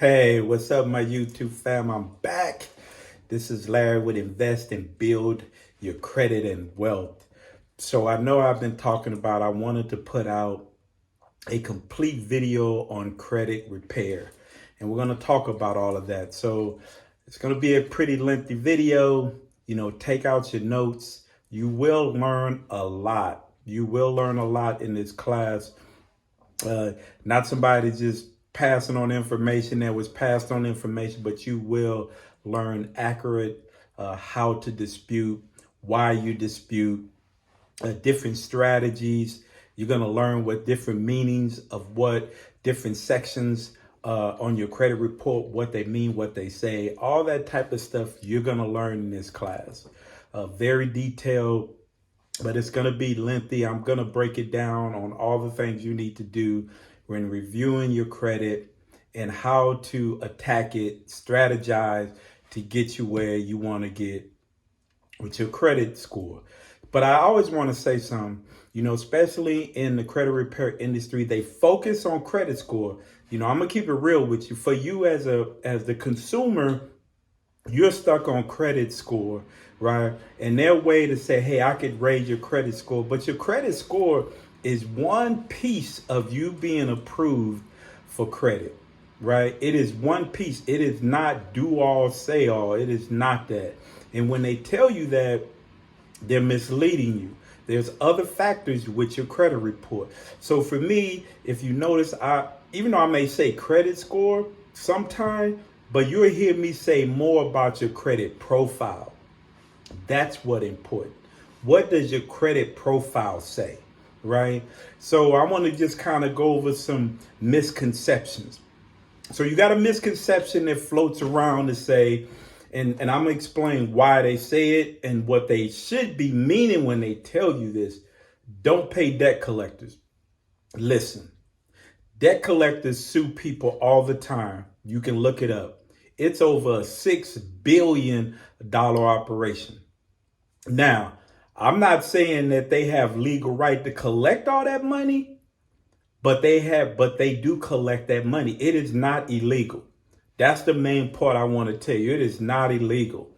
Hey, what's up, my YouTube fam? I'm back. This is Larry with Invest and Build Your Credit and Wealth. So I know I've been talking about, I wanted to put out a complete video on credit repair. And we're going to talk about all of that. So it's going to be a pretty lengthy video. Take out your notes. You will learn a lot. You will learn a lot in this class. Not somebody just passing on information that was passed on information, but you will learn accurate how to dispute, why you dispute, different strategies. You're going to learn what different meanings of what different sections on your credit report, what they mean, what they say, all that type of stuff you're going to learn in this class. Very detailed, but it's going to be lengthy. I'm going to break it down on all the things you need to do when reviewing your credit and how to attack it, strategize to get you where you want to get with your credit score. But I always want to say something, especially in the credit repair industry, they focus on credit score. I'm going to keep it real with you. For you as the consumer, you're stuck on credit score, right? And their way to say, hey, I could raise your credit score, but your credit score is one piece of you being approved for credit, right? It is one piece. It is not do all, say all. It is not that. And when they tell you that, they're misleading you. There's other factors with your credit report. So for me, if you notice, even though I may say credit score sometime, but you'll hear me say more about your credit profile. That's what's important. What does your credit profile say, right? So I want to just kind of go over some misconceptions. So you got a misconception that floats around to say, and I'm going to explain why they say it and what they should be meaning when they tell you this. Don't pay debt collectors. Listen, debt collectors sue people all the time. You can look it up. It's over a $6 billion operation. Now, I'm not saying that they have legal right to collect all that money, but they do collect that money. It is not illegal. That's the main part I want to tell you. It is not illegal.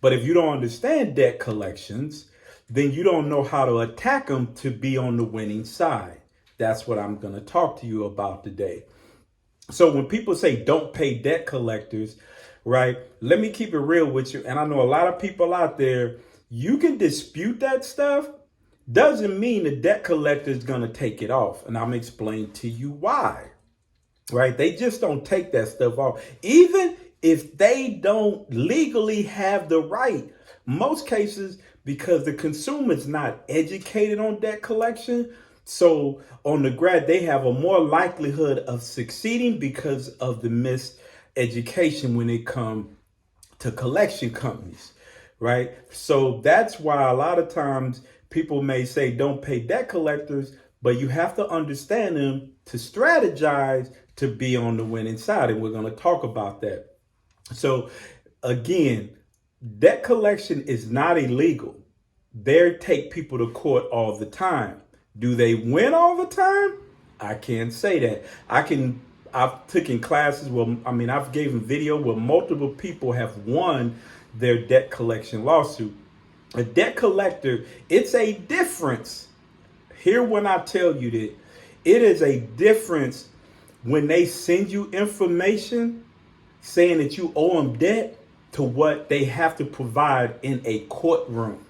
But if you don't understand debt collections, then you don't know how to attack them to be on the winning side. That's what I'm going to talk to you about today. So when people say don't pay debt collectors, right? Let me keep it real with you. And I know a lot of people out there, you can dispute that stuff. Doesn't mean the debt collector is going to take it off. And I'm going to explain to you why. Right? They just don't take that stuff off. Even if they don't legally have the right, most cases, because the consumer is not educated on debt collection. So on the grad, they have a more likelihood of succeeding because of the miseducation when it comes to collection companies, right? So that's why a lot of times people may say don't pay debt collectors, but you have to understand them to strategize to be on the winning side. And we're going to talk about that. So again, debt collection is not illegal. They take people to court all the time. Do they win all the time? I can't say that. I've taken classes where, I've given video where multiple people have won their debt collection lawsuit. A debt collector, it's a difference. Hear when I tell you that it is a difference when they send you information saying that you owe them debt to what they have to provide in a courtroom.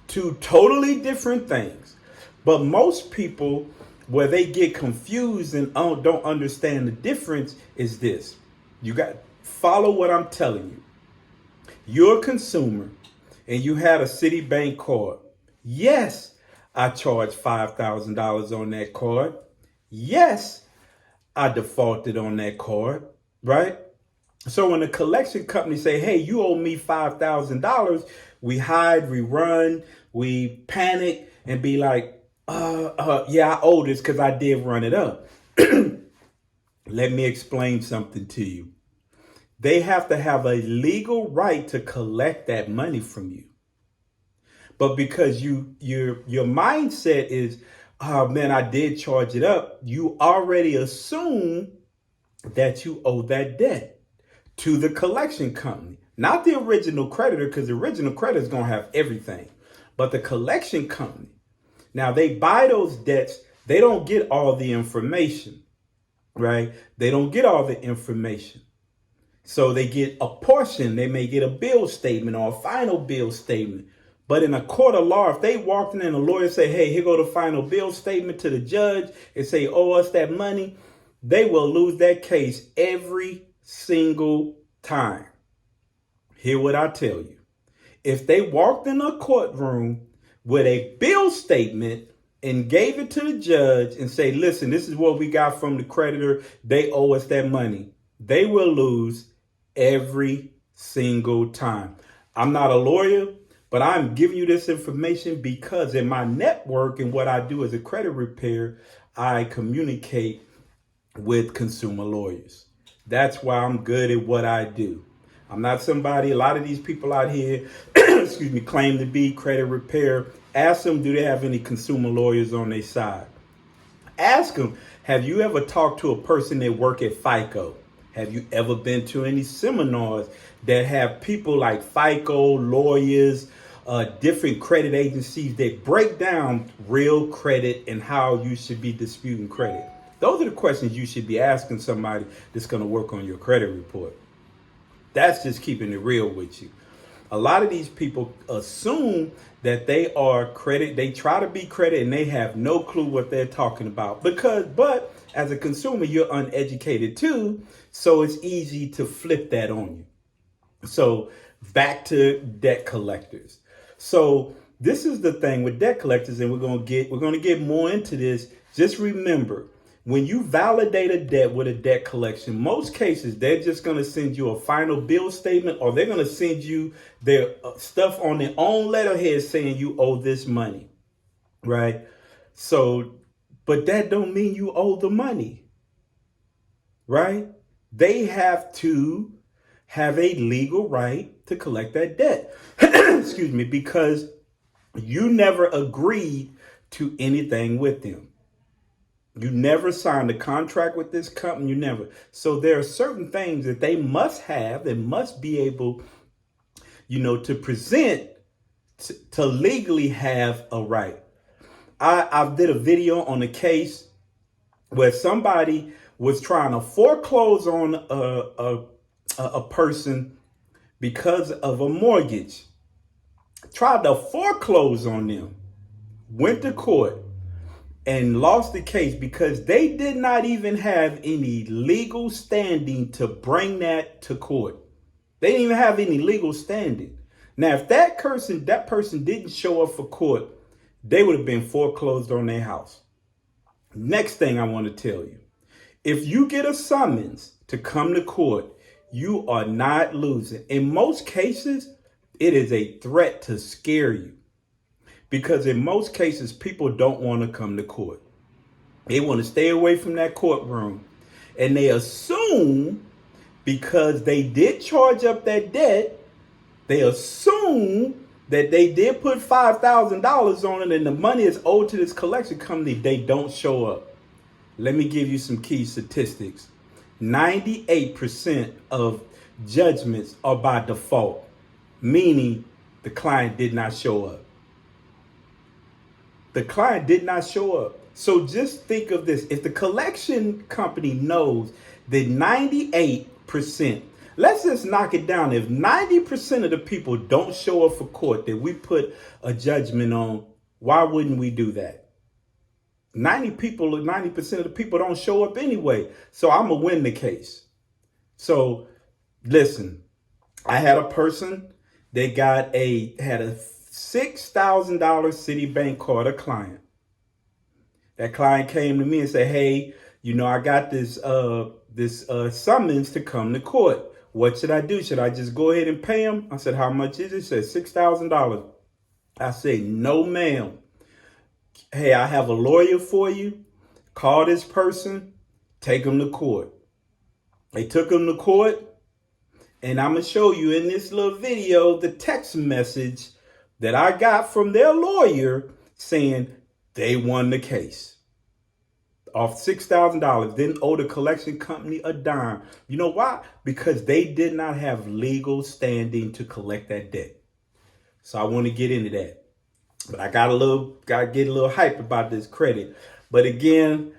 Two totally different things. But most people, where they get confused and don't understand the difference is this. You got follow what I'm telling you. You're a consumer and you had a Citibank card. Yes, I charged $5,000 on that card. Yes, I defaulted on that card, right? So when the collection company say, hey, you owe me $5,000, we hide, we run, we panic and be like, yeah, I owe this because I did run it up. Let me explain something to you. They have to have a legal right to collect that money from you. But because your mindset is, oh man, I did charge it up, you already assume that you owe that debt to the collection company, not the original creditor, because the original creditor is going to have everything, but the collection company. Now they buy those debts. They don't get all the information, right? They don't get all the information. So they get a portion. They may get a bill statement or a final bill statement. But in a court of law, if they walked in and a lawyer say, hey, here go the final bill statement to the judge and say, owe us that money, they will lose that case every single time. Hear what I tell you. If they walked in a courtroom with a bill statement and gave it to the judge and say, listen, this is what we got from the creditor, they owe us that money, they will lose every single time. I'm not a lawyer, but I'm giving you this information because in my network and what I do as a credit repair, I communicate with consumer lawyers. That's why I'm good at what I do. I'm not somebody, a lot of these people out here, excuse me, claim to be credit repair. Ask them, do they have any consumer lawyers on their side? Ask them, have you ever talked to a person that work at FICO? Have you ever been to any seminars that have people like FICO, lawyers, different credit agencies that break down real credit and how you should be disputing credit? Those are the questions you should be asking somebody that's going to work on your credit report. That's just keeping it real with you. A lot of these people assume that they are credit. They try to be credit and they have no clue what they're talking about but as a consumer, you're uneducated too. So it's easy to flip that on you. So back to debt collectors. So this is the thing with debt collectors, and we're going to get more into this. Just remember, when you validate a debt with a debt collection, most cases, they're just going to send you a final bill statement, or they're going to send you their stuff on their own letterhead saying you owe this money, right? So, but that don't mean you owe the money, right? They have to have a legal right to collect that debt, excuse me, because you never agreed to anything with them. You never signed a contract with this company. You never. So there are certain things that they must have, they must be able, to present to legally have a right. I did a video on a case where somebody was trying to foreclose on a person because of a mortgage. Tried to foreclose on them. Went to court and lost the case because they did not even have any legal standing to bring that to court. They didn't even have any legal standing. Now, if that person didn't show up for court, they would have been foreclosed on their house. Next thing I want to tell you, if you get a summons to come to court, you are not losing. In most cases, it is a threat to scare you. Because in most cases, people don't want to come to court. They want to stay away from that courtroom. And they assume because they did charge up that debt, they assume that they did put $5,000 on it and the money is owed to this collection company. They don't show up. Let me give you some key statistics. 98% of judgments are by default, meaning the client did not show up. The client did not show up. So just think of this. If the collection company knows that 98%, let's just knock it down. If 90% of the people don't show up for court that we put a judgment on, why wouldn't we do that? 90% of the people don't show up anyway. So I'm going to win the case. So listen, I had a person that had a $6,000 Citibank card, a client. That client came to me and said, hey, I got this summons to come to court. What should I do? Should I just go ahead and pay him? I said, how much is it? He said, $6,000. I said, no, ma'am. Hey, I have a lawyer for you. Call this person, take him to court. They took him to court, and I'm going to show you in this little video the text message that I got from their lawyer saying they won the case. off $6,000, didn't owe the collection company a dime. You know why? Because they did not have legal standing to collect that debt. So I want to get into that. But I got to get a little hype about this credit. But again,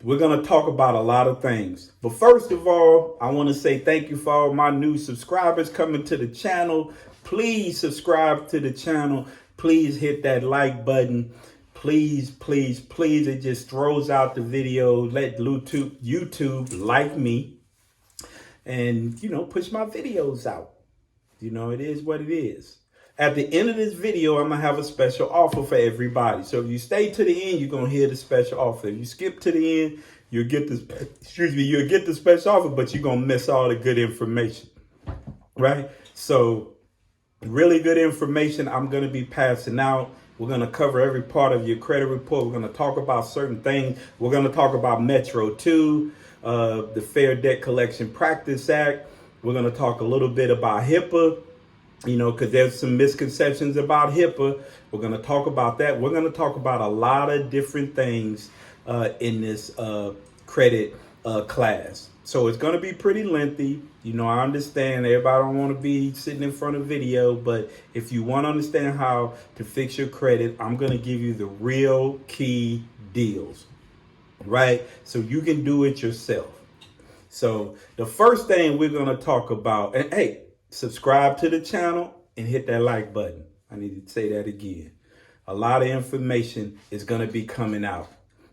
we're going to talk about a lot of things. But first of all, I want to say thank you for all my new subscribers coming to the channel. Please subscribe to the channel. Please hit that like button. Please, please, please. It just throws out the video. Let YouTube like me and, push my videos out. It is what it is. At the end of this video, I'm going to have a special offer for everybody. So if you stay to the end, you're going to hear the special offer. If you skip to the end, you'll get the special offer, but you're going to miss all the good information. Right? So really good information I'm going to be passing out. We're going to cover every part of your credit report. We're going to talk about certain things. We're going to talk about Metro 2, the Fair Debt Collection Practice Act. We're going to talk a little bit about HIPAA, because there's some misconceptions about HIPAA. We're going to talk about that. We're going to talk about a lot of different things in this credit class. So it's going to be pretty lengthy. I understand everybody don't want to be sitting in front of video, but if you want to understand how to fix your credit, I'm going to give you the real key deals, right? So you can do it yourself. So the first thing we're going to talk about, and hey, subscribe to the channel and hit that like button. I need to say that again. A lot of information is going to be coming out,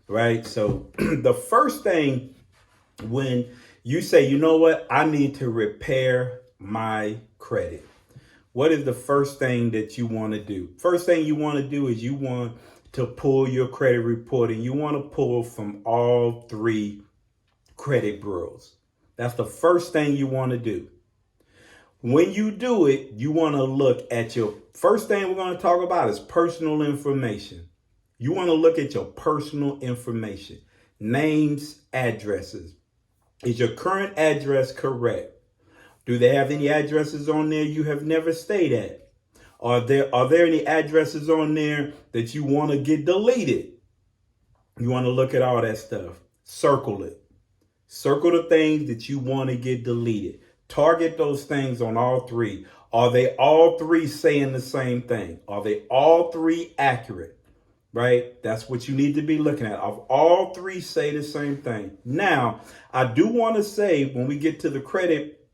right? So the first thing, when you say, you know what, I need to repair my credit, what is the first thing that you want to do? First thing you want to do is you want to pull your credit report, and you want to pull from all 3 credit bureaus. That's the first thing you want to do. When you do it, you want to look at your first thing we're going to talk about is personal information. You want to look at your personal information, names, addresses. Is your current address correct? Do they have any addresses on there you have never stayed at? Are there any addresses on there that you want to get deleted? You want to look at all that stuff. Circle it. Circle the things that you want to get deleted. Target those things on all 3. Are they all 3 saying the same thing? Are they all 3 accurate? Right? That's what you need to be looking at. Of all 3 say the same thing. Now, I do want to say, when we get to the credit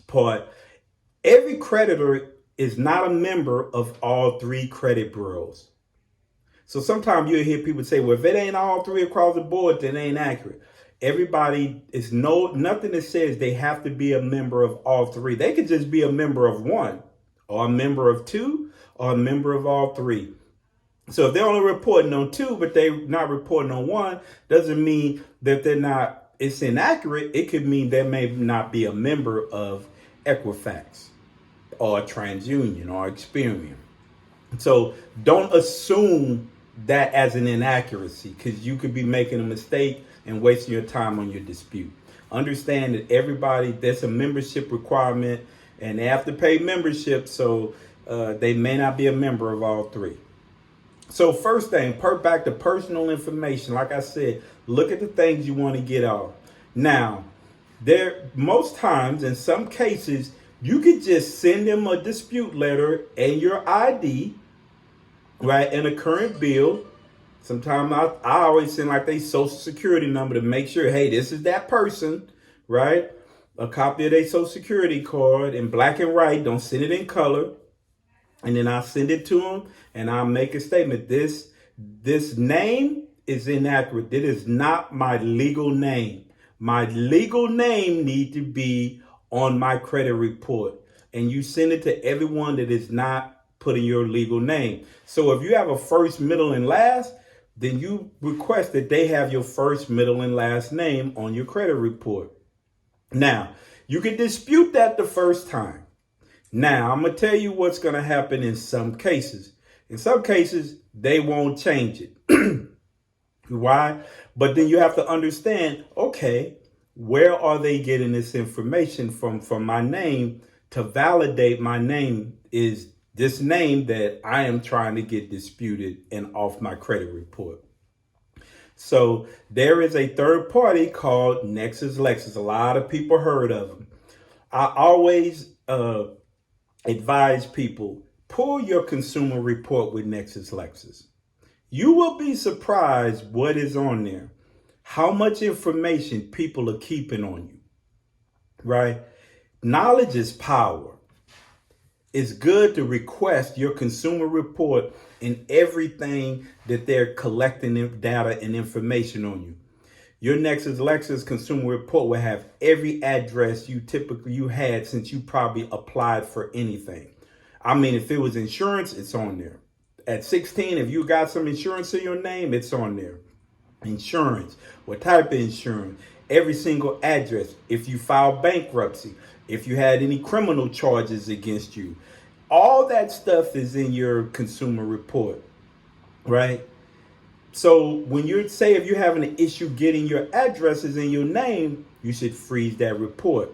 part, every creditor is not a member of all 3 credit bureaus. So sometimes you'll hear people say, well, if it ain't all 3 across the board, then it ain't accurate. Everybody is nothing that says they have to be a member of all 3. They could just be a member of 1, or a member of 2, or a member of all 3. So if they're only reporting on 2, but they're not reporting on 1, doesn't mean that it's inaccurate. It could mean they may not be a member of Equifax or TransUnion or Experian. So don't assume that as an inaccuracy, because you could be making a mistake and wasting your time on your dispute. Understand that there's a membership requirement, and they have to pay membership, so they may not be a member of all 3. So first thing, back to personal information. Like I said, look at the things you want to get off. Now, most times, in some cases, you could just send them a dispute letter and your ID, right, and a current bill. Sometimes I always send like their social security number to make sure, hey, this is that person, right? A copy of their social security card in black and white. Don't send it in color. And then I send it to them, and I'll make a statement. This name is inaccurate. It is not my legal name. My legal name need to be on my credit report. And you send it to everyone that is not putting your legal name. So if you have a first, middle, and last, then you request that they have your first, middle, and last name on your credit report. Now, you can dispute that the first time. Now, I'm going to tell you what's going to happen in some cases. In some cases, they won't change it. Why? But then you have to understand, okay, where are they getting this information from my name to validate my name is this name that I am trying to get disputed and off my credit report. So there is a third party called LexisNexis. A lot of people heard of them. I always advise people, pull your consumer report with LexisNexis. You will be surprised what is on there, how much information people are keeping on you, right? Knowledge is power. It's good to request your consumer report and everything that they're collecting data and information on you. Your LexisNexis consumer report will have every address you had since you probably applied for anything. I mean, if it was insurance, it's on there. At 16, if you got some insurance in your name, it's on there. Insurance, what type of insurance, every single address, if you filed bankruptcy, if you had any criminal charges against you, all that stuff is in your consumer report, right? So when you say if you're having an issue getting your addresses in your name, you should freeze that report.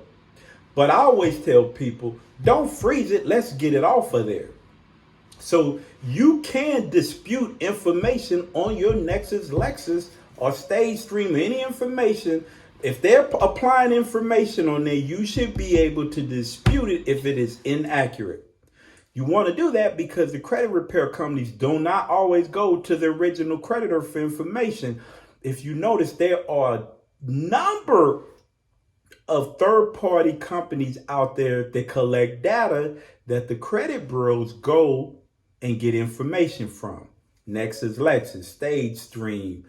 But I always tell people, don't freeze it, let's get it off of there. So you can dispute information on your LexisNexis or Stage Stream, any information. If they're applying information on there, you should be able to dispute it if it is inaccurate. You want to do that because the credit repair companies do not always go to the original creditor for information. If you notice, there are a number of third-party companies out there that collect data that the credit bureaus go and get information from. LexisNexis, Stage Stream,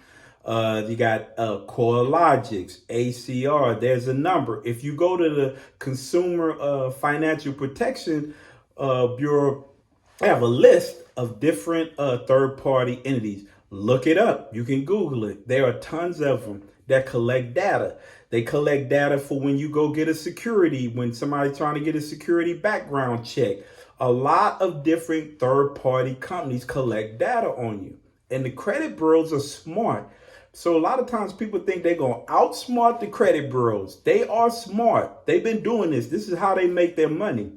you got CoreLogix, ACR. There's a number. If you go to the Consumer Financial Protection Bureau, they have a list of different third-party entities. Look it up. You can Google it. There are tons of them that collect data. They collect data for when you go get a security, when somebody's trying to get a security background check. A lot of different third-party companies collect data on you. And the credit bureaus are smart. So a lot of times people think they're going to outsmart the credit bureaus. They are smart. They've been doing this. This is how they make their money.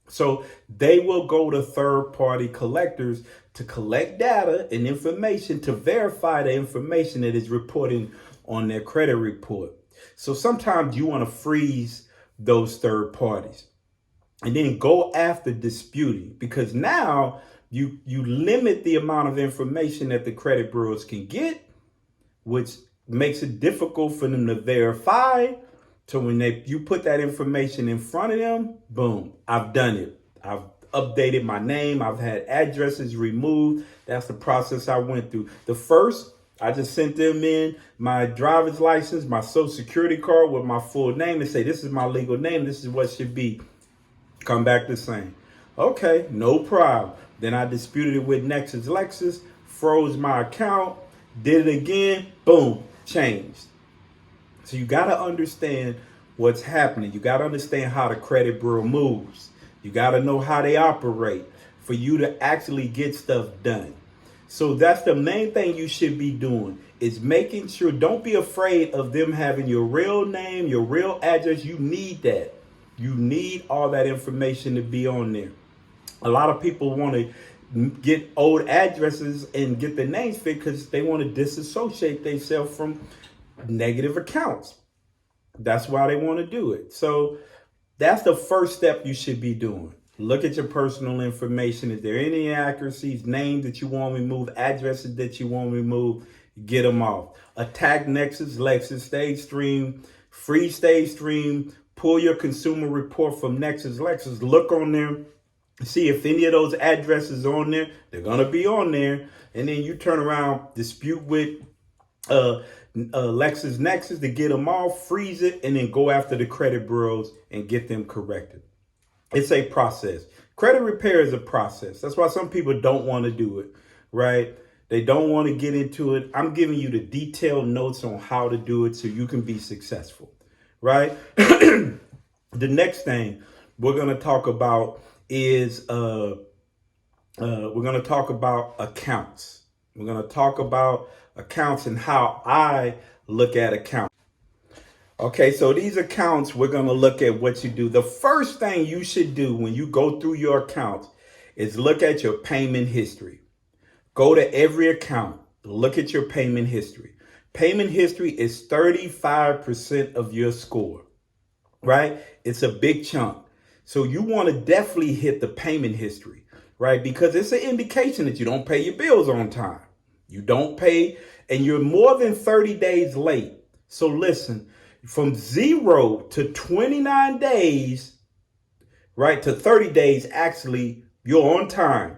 So they will go to third-party collectors to collect data and information to verify the information that is reporting on their credit report. So sometimes you want to freeze those third parties and then go after disputing, because now you limit the amount of information that the credit bureaus can get, which makes it difficult for them to verify. So when you put that information in front of them, boom, I've done it. I've updated my name. I've had addresses removed. That's the process I went through. The first, I just sent them in my driver's license, my social security card with my full name and say, this is my legal name. This is what should be. Come back the same. Okay, no problem. Then I disputed it with LexisNexis, froze my account, did it again, boom, changed. So you got to understand what's happening. You got to understand how the credit bureau moves. You got to know how they operate for you to actually get stuff done. So that's the main thing you should be doing, is making sure, don't be afraid of them having your real name, your real address. You need that. You need all that information to be on there. A lot of people want to get old addresses and get their names fixed because they want to disassociate themselves from negative accounts. That's why they want to do it. So that's the first step you should be doing. Look at your personal information. Is there any inaccuracies, names that you want removed, addresses that you want removed? Get them off. Attack LexisNexis, Stage Stream, free Stage Stream. Pull your consumer report from LexisNexis. Look on there. See if any of those addresses are on there. They're going to be on there. And then you turn around, dispute with LexisNexis to get them off, freeze it, and then go after the credit bureaus and get them corrected. It's a process. Credit repair is a process. That's why some people don't want to do it, right? They don't want to get into it. I'm giving you the detailed notes on how to do it so you can be successful, right? The next thing we're going to talk about is we're going to talk about accounts. We're going to talk about accounts and how I look at accounts. Okay, so these accounts, we're going to look at what you do. The first thing you should do when you go through your accounts is look at your payment history. Go to every account, look at your payment history. Payment history is 35% of your score, right? It's a big chunk. So you want to definitely hit the payment history, right? Because it's an indication that you don't pay your bills on time. You don't pay, and you're more than 30 days late. So listen, from 0 to 29 days, right, to 30 days, actually, you're on time.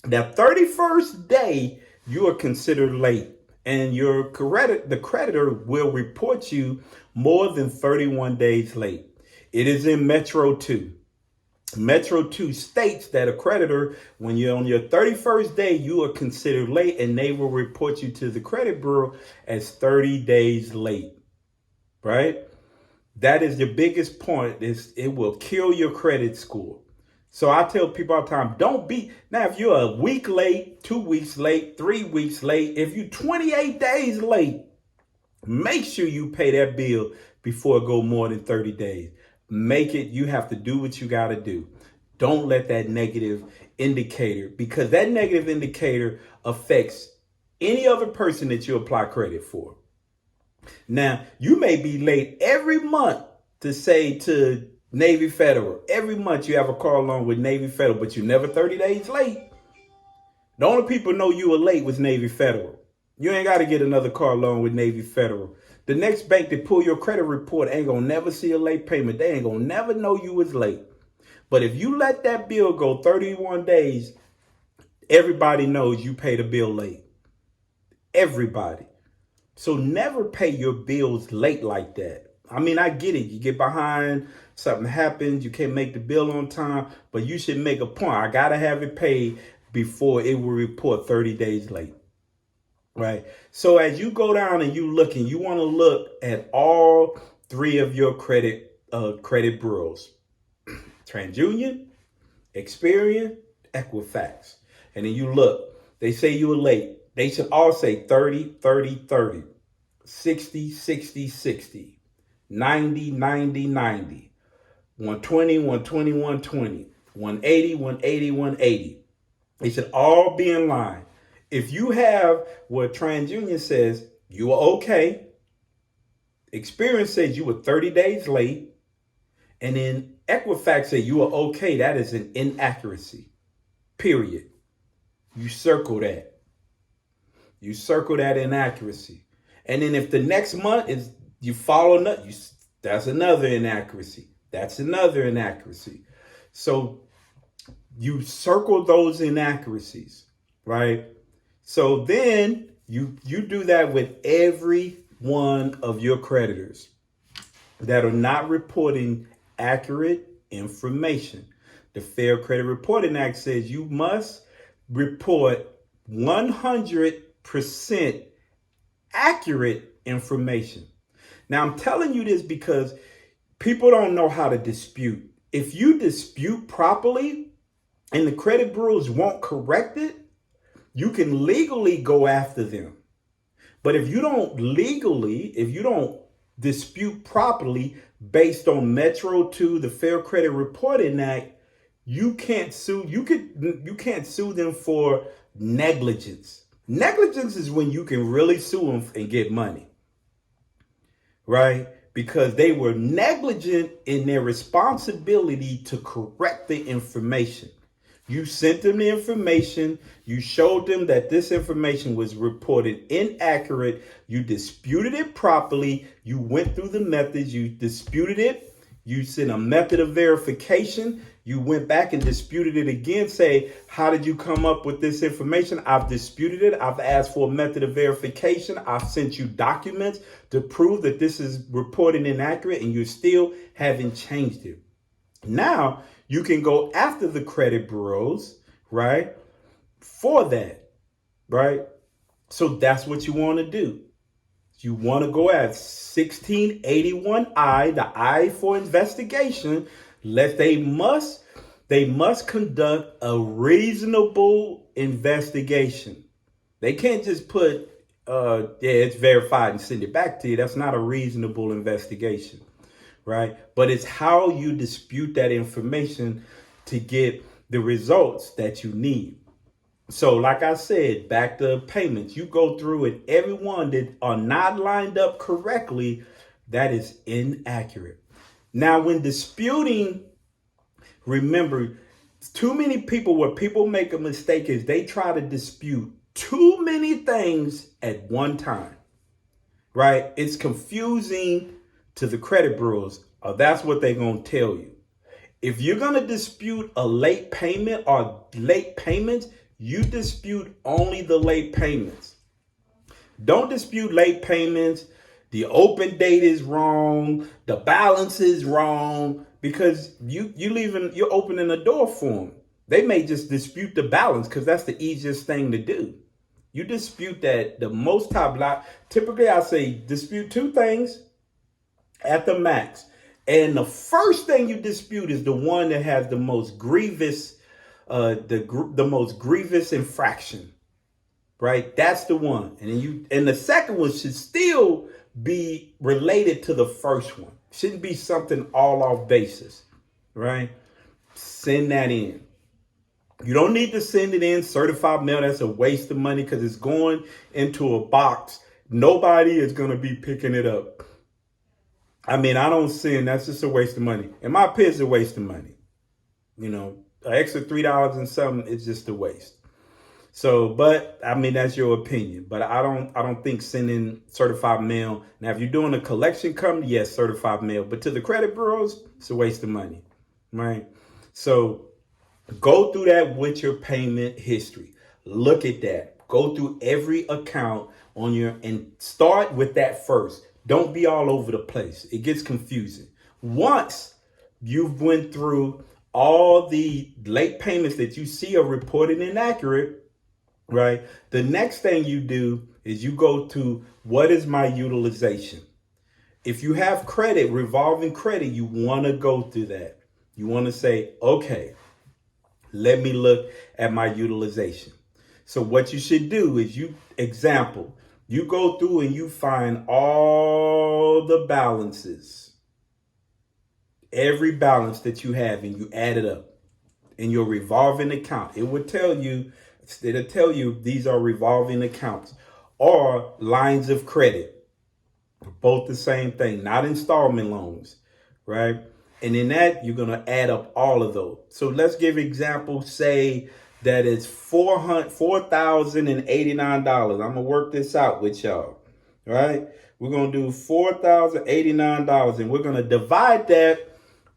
That 31st day, you are considered late, and the creditor will report you more than 31 days late. It is in Metro 2. Metro 2 states that a creditor, when you're on your 31st day, you are considered late, and they will report you to the credit bureau as 30 days late, right? That is the biggest point. It will kill your credit score. So I tell people all the time, don't be, now if you're a week late, 2 weeks late, 3 weeks late, if you're 28 days late, make sure you pay that bill before it go more than 30 days. You have to do what you got to do. Don't let that negative indicator, because that negative indicator affects any other person that you apply credit for. Now, you may be late every month to Navy Federal. Every month you have a car loan with Navy Federal, but you're never 30 days late. The only people know you were late was Navy Federal. You ain't got to get another car loan with Navy Federal. The next bank that pull your credit report ain't going to never see a late payment. They ain't going to never know you was late. But if you let that bill go 31 days, everybody knows you paid a bill late. Everybody. So never pay your bills late like that. I mean, I get it. You get behind, something happens, you can't make the bill on time, but you should make a point. I got to have it paid before it will report 30 days late. Right. So as you go down and you want to look at all three of your credit bureaus: TransUnion, Experian, Equifax. And then you look, they say you were late. They should all say 30, 30, 30, 60, 60, 60, 90, 90, 90, 120, 120, 120, 180, 180, 180. They should all be in line. If you have what TransUnion says, you are okay. Experian says you were 30 days late. And then Equifax says you are okay. That is an inaccuracy. Period. You circle that. You circle that inaccuracy. And then if the next month is you follow, that's another inaccuracy. That's another inaccuracy. So you circle those inaccuracies, right? So then you do that with every one of your creditors that are not reporting accurate information. The Fair Credit Reporting Act says you must report 100% accurate information. Now, I'm telling you this because people don't know how to dispute. If you dispute properly and the credit bureaus won't correct it, you can legally go after them. But if you don't dispute properly based on Metro 2, the Fair Credit Reporting Act, you can't sue. You can't sue them for negligence. Negligence is when you can really sue them and get money, right? Because they were negligent in their responsibility to correct the information. You sent them the information. You showed them that this information was reported inaccurate. You disputed it properly. You went through the methods. You disputed it. You sent a method of verification. You went back and disputed it again. Say, how did you come up with this information? I've disputed it. I've asked for a method of verification. I've sent you documents to prove that this is reported inaccurate, and you still haven't changed it. Now, you can go after the credit bureaus, right, for that, right? So that's what you want to do. You want to go at 1681I, the I for investigation. They must conduct a reasonable investigation. They can't just put, it's verified and send it back to you. That's not a reasonable investigation. Right? But it's how you dispute that information to get the results that you need. So like I said, back to payments, you go through and everyone that are not lined up correctly, that is inaccurate. Now, when disputing, remember, too many people, where people make a mistake is they try to dispute too many things at one time, right? It's confusing to the credit bureaus, or that's what they're going to tell you. If you're going to dispute a late payment or late payments, you dispute only the late payments. Don't dispute late payments. The open date is wrong. The balance is wrong, because you're opening a door for them. They may just dispute the balance because that's the easiest thing to do. You dispute that the most top block. Typically, I say dispute two things at the max. And the first thing you dispute is the one that has the most grievous, the most grievous infraction, right? That's the one. And the second one should still be related to the first one. Shouldn't be something all off basis, right? Send that in. You don't need to send it in certified mail. That's a waste of money because it's going into a box. Nobody is going to be picking it up. I mean, I don't send. That's just a waste of money. In my opinion, it's a waste of money. You know, an extra $3 and something, it's just a waste. So, but I mean, that's your opinion. But I don't think sending certified mail. Now, if you're doing a collection company, yes, certified mail. But to the credit bureaus, it's a waste of money, right? So go through that with your payment history. Look at that. Go through every account on and start with that first. Don't be all over the place. It gets confusing. Once you've went through all the late payments that you see are reported inaccurate, right? The next thing you do is you go to, what is my utilization? If you have credit, revolving credit, you want to go through that. You want to say, okay, let me look at my utilization. So what you should do is you go through and you find all the balances, every balance that you have, and you add it up in your revolving account. It'll tell you these are revolving accounts or lines of credit. Both the same thing, not installment loans, right? And in that, you're going to add up all of those. So let's give examples. Say that it's $4,089. I'm going to work this out with y'all, right? We're going to do $4,089, and we're going to divide that.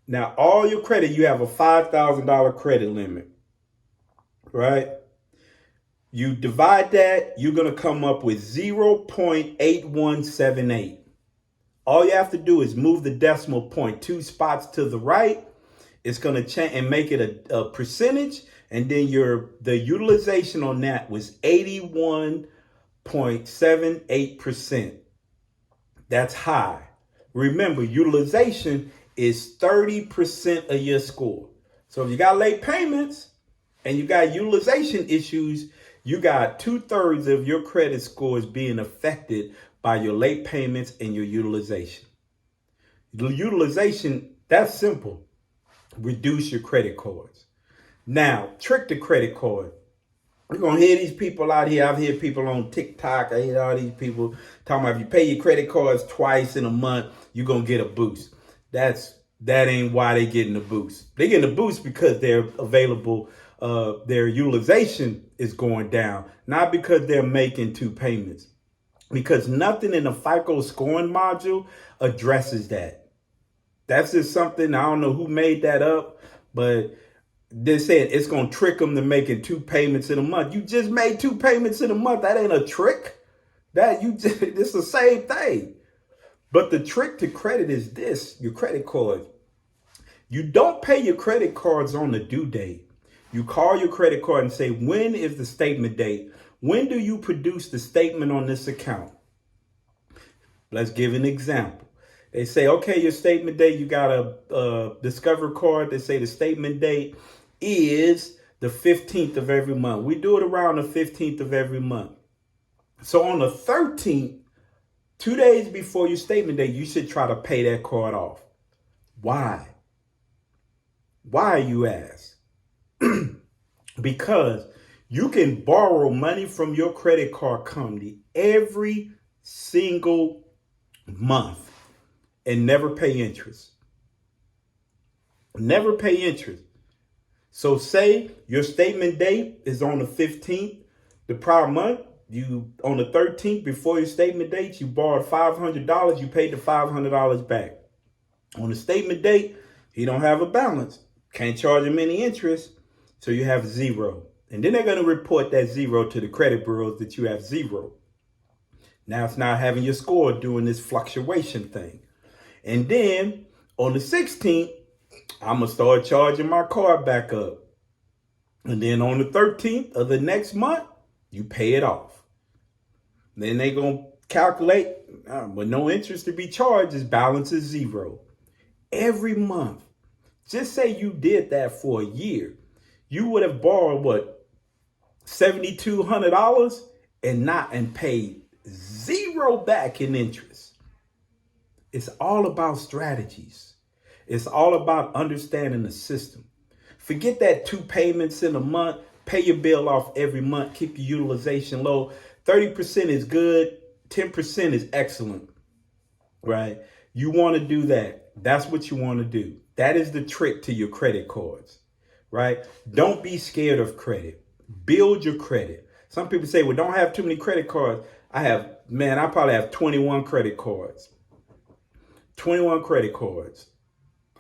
Now, all your credit, you have a $5,000 credit limit, right? You divide that, you're going to come up with 0.8178. All you have to do is move the decimal point 2 spots to the right. It's going to change and make it a percentage. And then the utilization on that was 81.78%. That's high. Remember, utilization is 30% of your score. So if you got late payments and you got utilization issues, you got 2/3 of your credit scores being affected by your late payments and your utilization. The utilization, that's simple. Reduce your credit cards. Now, trick the credit card. You're going to hear these people out here. I've heard people on TikTok. I hear all these people talking about if you pay your credit cards twice in a month, you're going to get a boost. That ain't why they're getting a boost. They're getting a boost because they're available. Their utilization is going down, not because they're making 2 payments. Because nothing in the FICO scoring module addresses that. That's just something, I don't know who made that up, but they're saying it's going to trick them to making 2 payments in a month. You just made 2 payments in a month. That ain't a trick. It's the same thing. But the trick to credit is this, your credit card. You don't pay your credit cards on the due date. You call your credit card and say, when is the statement date? When do you produce the statement on this account? Let's give an example. They say, okay, your statement date, you got a Discover card. They say the statement date is the 15th of every month. We do it around the 15th of every month. So on the 13th, 2 days before your statement date, you should try to pay that card off. Why? Why, you ask? Because You can borrow money from your credit card company every single month and never pay interest. Never pay interest. So say your statement date is on the 15th, the prior month, you on the 13th before your statement date, you borrowed $500, you paid the $500 back. On the statement date, he don't have a balance. Can't charge him any interest, so you have zero. And then they're going to report that zero to the credit bureaus that you have zero. Now it's not having your score doing this fluctuation thing. And then on the 16th, I'm going to start charging my card back up. And then on the 13th of the next month, you pay it off. Then they're going to calculate with no interest to be charged, his balance is zero. Every month. Just say you did that for a year. You would have borrowed what? $7,200 and paid zero back in interest. It's all about strategies. It's all about understanding the system. Forget that 2 payments in a month. Pay your bill off every month. Keep your utilization low. 30% is good. 10% is excellent. Right? You want to do that. That's what you want to do. That is the trick to your credit cards. Right? Don't be scared of credit. Build your credit. Some people say, well, don't have too many credit cards. I probably have 21 credit cards. 21 credit cards.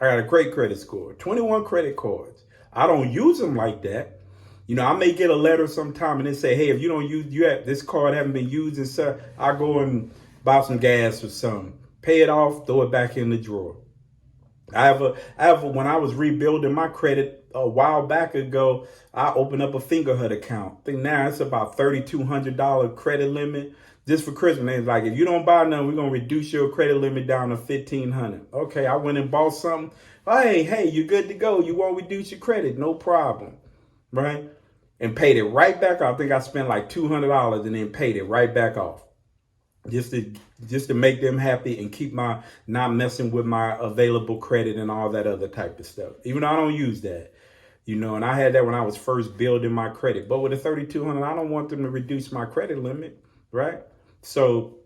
I got a great credit score. 21 credit cards. I don't use them like that. I may get a letter sometime and they say, hey, if you don't use, this card haven't been used, and so I'll go and buy some gas or something. Pay it off, throw it back in the drawer. When I was rebuilding my credit a while back ago, I opened up a Fingerhut account. I think now it's about $3,200 credit limit just for Christmas. They're like, if you don't buy nothing, we're going to reduce your credit limit down to $1,500. Okay, I went and bought something. Hey, you're good to go. You won't reduce your credit. No problem. Right? And paid it right back off. I think I spent like $200 and then paid it right back off. Just to make them happy and keep not messing with my available credit and all that other type of stuff. Even though I don't use that, and I had that when I was first building my credit. But with the $3,200, I don't want them to reduce my credit limit, right? So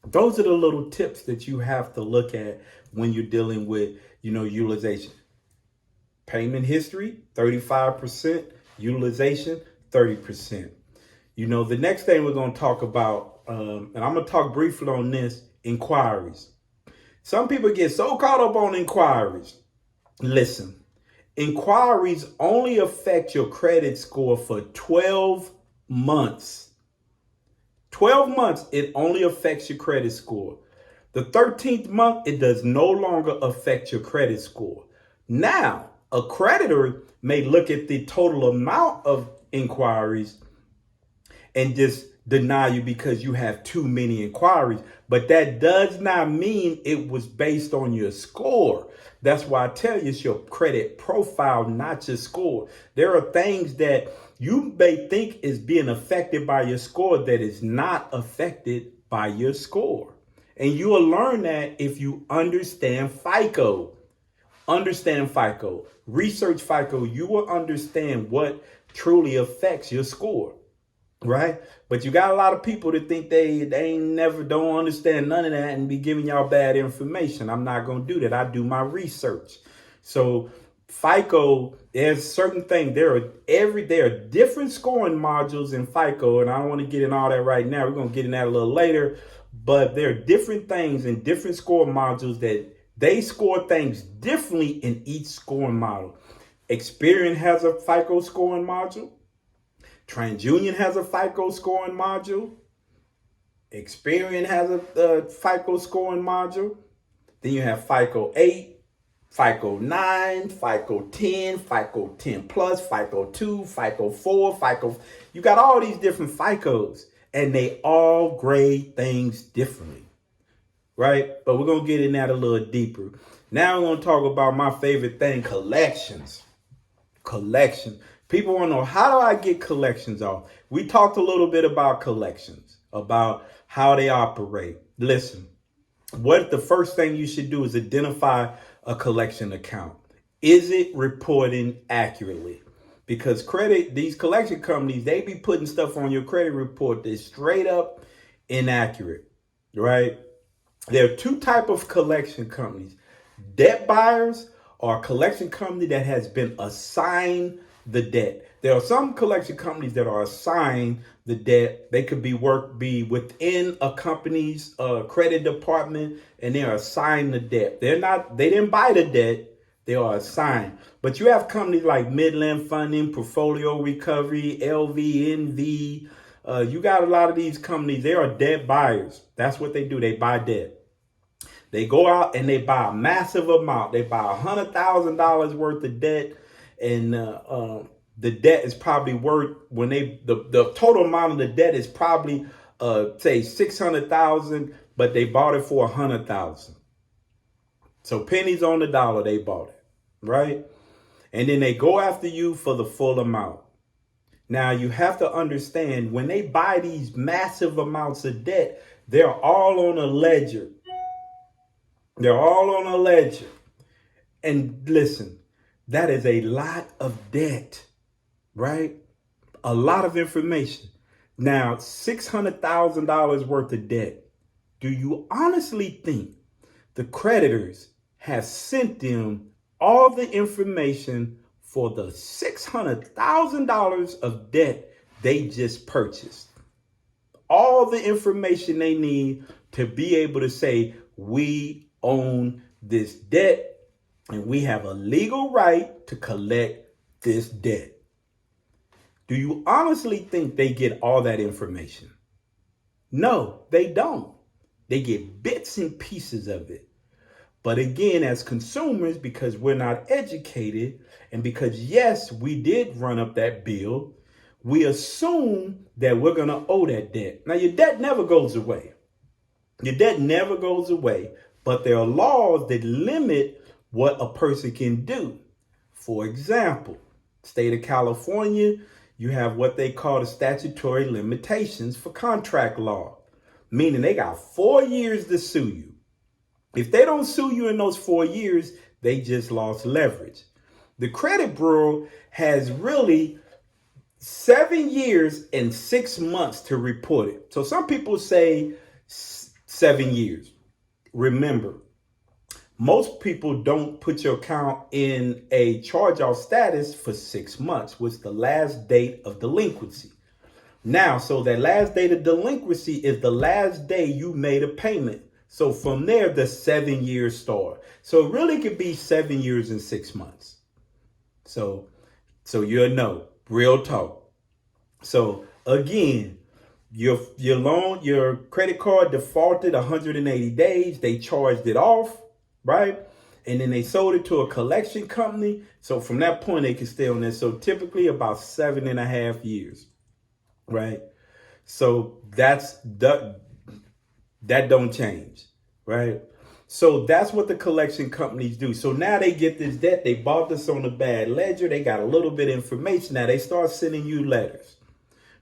those are the little tips that you have to look at when you're dealing with, utilization. Payment history, 35%. Utilization, 30%. The next thing we're going to talk about, and I'm going to talk briefly on this, inquiries. Some people get so caught up on inquiries. Listen, inquiries only affect your credit score for 12 months. 12 months, it only affects your credit score. The 13th month, it does no longer affect your credit score. Now, a creditor may look at the total amount of inquiries and just deny you because you have too many inquiries. But that does not mean it was based on your score. That's why I tell you it's your credit profile, not your score. There are things that you may think is being affected by your score that is not affected by your score. And you will learn that if you understand FICO. Understand FICO. Research FICO. You will understand what truly affects your score. Right? But you got a lot of people that think they don't understand none of that and be giving y'all bad information. I'm not going to do that. I do my research. So FICO, there's certain things. There are different scoring modules in FICO, and I don't want to get in all that right now. We're going to get in that a little later. But there are different things in different score modules that they score things differently in each scoring model. Experian has a FICO scoring module. TransUnion has a FICO scoring module. Experian has a FICO scoring module. Then you have FICO 8, FICO 9, FICO 10, FICO 10 plus, FICO 2, FICO 4, FICO. You got all these different FICOs, and they all grade things differently, right? But we're going to get in that a little deeper. Now we're going to talk about my favorite thing, collections. Collections. People want to know, how do I get collections off? We talked a little bit about collections, about how they operate. Listen, what the first thing you should do is identify a collection account. Is it reporting accurately? because these collection companies, they be putting stuff on your credit report that's straight up inaccurate, right? There are two type of collection companies. Debt buyers are a collection company that has been assigned the debt. There are some collection companies that are assigned the debt. They could be within a company's credit department, and they are assigned the debt. They didn't buy the debt. They are assigned. But you have companies like Midland Funding, Portfolio Recovery, LVNV. You got a lot of these companies. They are debt buyers. That's what they do. They buy debt. They go out and they buy a massive amount. They buy $100,000 worth of debt, and the debt is probably worth the total amount of the debt is probably say 600,000, but they bought it for 100,000. So pennies on the dollar, they bought it, right? And then they go after you for the full amount. Now you have to understand, when they buy these massive amounts of debt, they're all on a ledger. They're all on a ledger. And listen, that is a lot of debt, right? A lot of information. Now, $600,000 worth of debt. Do you honestly think the creditors have sent them all the information for the $600,000 of debt they just purchased? All the information they need to be able to say, we own this debt and we have a legal right to collect this debt. Do you honestly think they get all that information? No, they don't. They get bits and pieces of it. But again, as consumers, because we're not educated, and because, yes, we did run up that bill, we assume that we're going to owe that debt. Now, your debt never goes away. Your debt never goes away. But there are laws that limit what a person can do. For example, state of California, you have what they call the statutory limitations for contract law, meaning they got 4 years to sue you. If they don't sue you in those 4 years, they just lost leverage. The credit bureau has really 7 years and 6 months to report it. So some people say 7 years. Remember, most people don't put your account in a charge-off status for 6 months, which is the last date of delinquency. Now, so that last date of delinquency is the last day you made a payment. So from there, the 7 years start. So it really could be 7 years and 6 months. So you'll know, real talk. So again, your loan, your credit card defaulted 180 days. They charged it off, right? And then they sold it to a collection company. So from that point, they can stay on there. So typically about 7.5 years, right? So that don't change, right? So that's what the collection companies do. So now they get this debt. They bought this on a bad ledger. They got a little bit of information. Now they start sending you letters,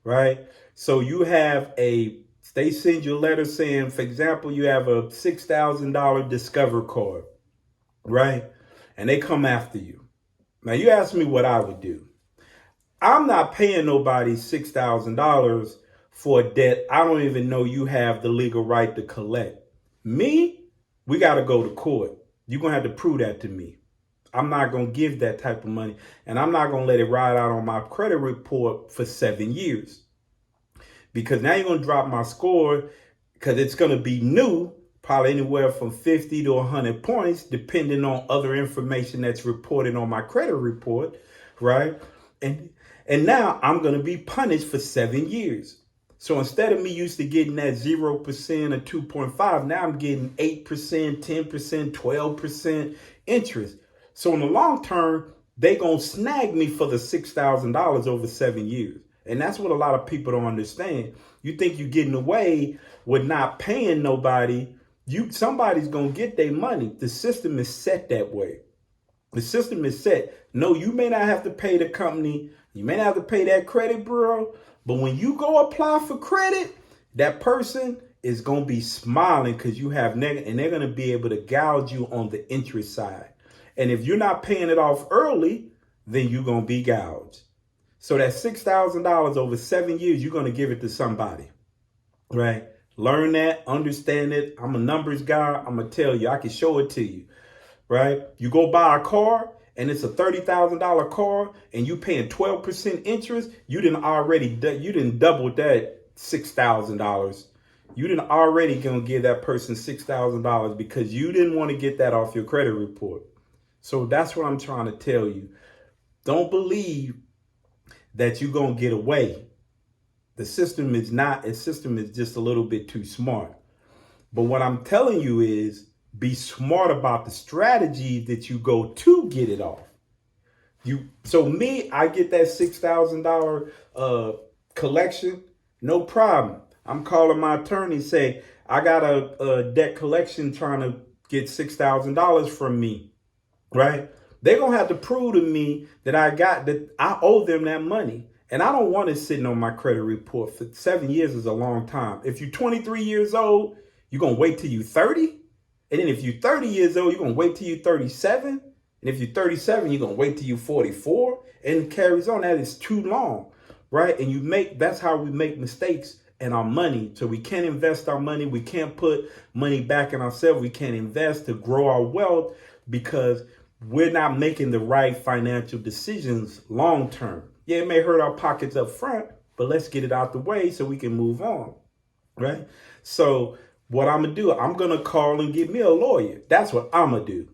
right? So they send you a letter saying, for example, you have a $6,000 Discover card, right? And they come after you. Now you ask me what I would do. I'm not paying nobody $6,000 for a debt I don't even know you have the legal right to collect. Me, we got to go to court. You're going to have to prove that to me. I'm not going to give that type of money, and I'm not going to let it ride out on my credit report for 7 years. Because now you're going to drop my score, because it's going to be new, probably anywhere from 50 to 100 points, depending on other information that's reported on my credit report, right? And now I'm going to be punished for 7 years. So instead of me used to getting that 0% or 2.5, now I'm getting 8%, 10%, 12% interest. So in the long term, they going to snag me for the $6,000 over 7 years. And that's what a lot of people don't understand. You think you're getting away with not paying nobody. Somebody's going to get their money. The system is set that way. The system is set. No, you may not have to pay the company. You may not have to pay that credit bureau. But when you go apply for credit, that person is going to be smiling because you have negative, and they're going to be able to gouge you on the interest side. And if you're not paying it off early, then you're going to be gouged. So that $6,000 over 7 years, you're going to give it to somebody, right? Learn that, understand it. I'm a numbers guy. I'm going to tell you, I can show it to you, right? You go buy a car and it's a $30,000 car and you paying 12% interest. You didn't double that $6,000. You didn't already gonna give that person $6,000 because you didn't want to get that off your credit report. So that's what I'm trying to tell you. Don't believe that you're gonna get away. The system is not, a system is just a little bit too smart. But what I'm telling you is be smart about the strategy that you go to get it off. I get that $6,000 collection, no problem. I'm calling my attorney and say, I got a debt collection trying to get $6,000 from me, right? They're going to have to prove to me that I owe them that money. And I don't want it sitting on my credit report for 7 years is a long time. If you're 23 years old, you're going to wait till you're 30. And then if you're 30 years old, you're going to wait till you're 37. And if you're 37, you're going to wait till you're 44. And it carries on. That is too long, right? And that's how we make mistakes in our money. So we can't invest our money. We can't put money back in ourselves. We can't invest to grow our wealth because we're not making the right financial decisions long term. Yeah, it may hurt our pockets up front, but let's get it out the way so we can move on, right? So what I'm going to do, I'm going to call and get me a lawyer. That's what I'm going to do.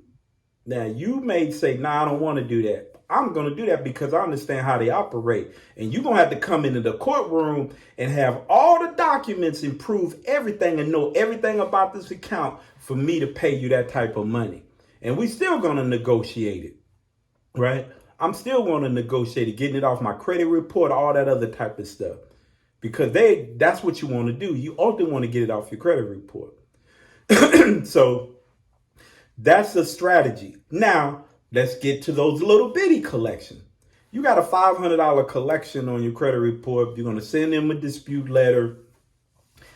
Now, you may say, nah, I don't want to do that. I'm going to do that because I understand how they operate. And you're going to have to come into the courtroom and have all the documents and prove everything and know everything about this account for me to pay you that type of money. And we still going to negotiate it, right? I'm still going to negotiate it, getting it off my credit report, all that other type of stuff. Because that's what you want to do. You often want to get it off your credit report. So that's the strategy. Now, let's get to those little bitty collections. You got a $500 collection on your credit report. You're going to send them a dispute letter.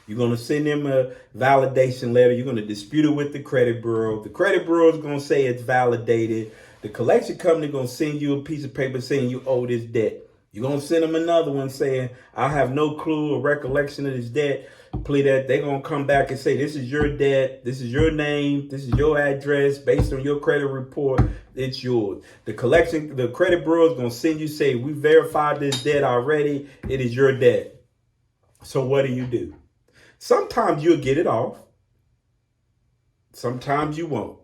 You're going to send them a validation letter. You're going to dispute it with the credit bureau. The credit bureau is going to say it's validated. The collection company is going to send you a piece of paper saying you owe this debt. You're going to send them another one saying, I have no clue or recollection of this debt. Plead that. They're going to come back and say, this is your debt. This is your name. This is your address. Based on your credit report, it's yours. The credit bureau is going to send you, say, we verified this debt already. It is your debt. So what do? Sometimes you'll get it off. Sometimes you won't.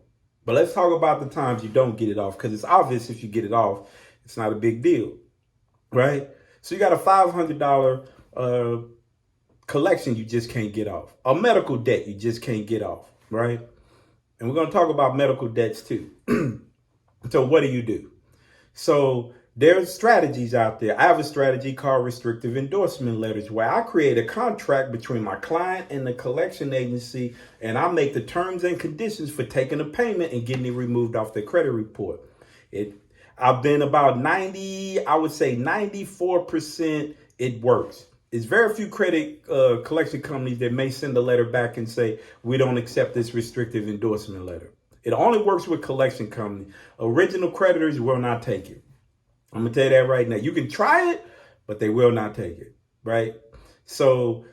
But let's talk about the times you don't get it off, because it's obvious if you get it off, it's not a big deal, right? So you got a $500 collection you just can't get off. A medical debt you just can't get off, right? And we're going to talk about medical debts too. So what do? So there's strategies out there. I have a strategy called restrictive endorsement letters where I create a contract between my client and the collection agency, and I make the terms and conditions for taking a payment and getting it removed off their credit report. I've been about 94% it works. It's very few credit collection companies that may send a letter back and say, we don't accept this restrictive endorsement letter. It only works with collection companies. Original creditors will not take it. I'm going to tell you that right now. You can try it, but they will not take it, right? So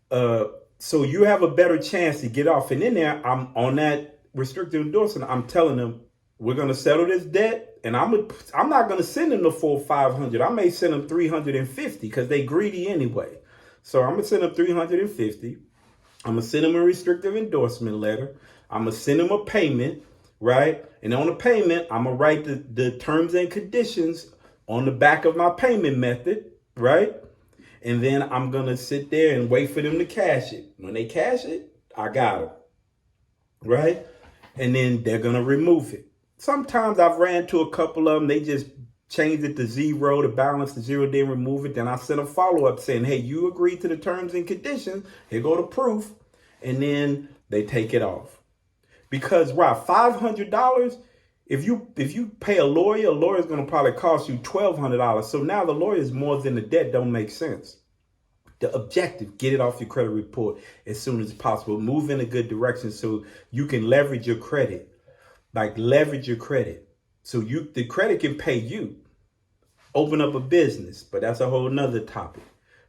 you have a better chance to get off. And in there, I'm on that restrictive endorsement. I'm telling them, we're going to settle this debt. And I'm not going to send them the full 500. I may send them 350 because they greedy anyway. So I'm going to send them 350. I'm going to send them a restrictive endorsement letter. I'm going to send them a payment, right? And on the payment, I'm going to write the terms and conditions on the back of my payment method, right? And then I'm going to sit there and wait for them to cash it. When they cash it, I got them, right? And then they're going to remove it. Sometimes I've ran to a couple of them. They just changed it to zero, the balance to zero, then remove it. Then I sent a follow-up saying, hey, you agreed to the terms and conditions. Here go the proof. And then they take it off. Because why? $500, if you pay a lawyer is going to probably cost you $1,200. So now the lawyer is more than the debt. Don't make sense. The objective, get it off your credit report as soon as possible. Move in a good direction so you can leverage your credit. Like leverage your credit. So the credit can pay you. open up a business, but that's a whole nother topic,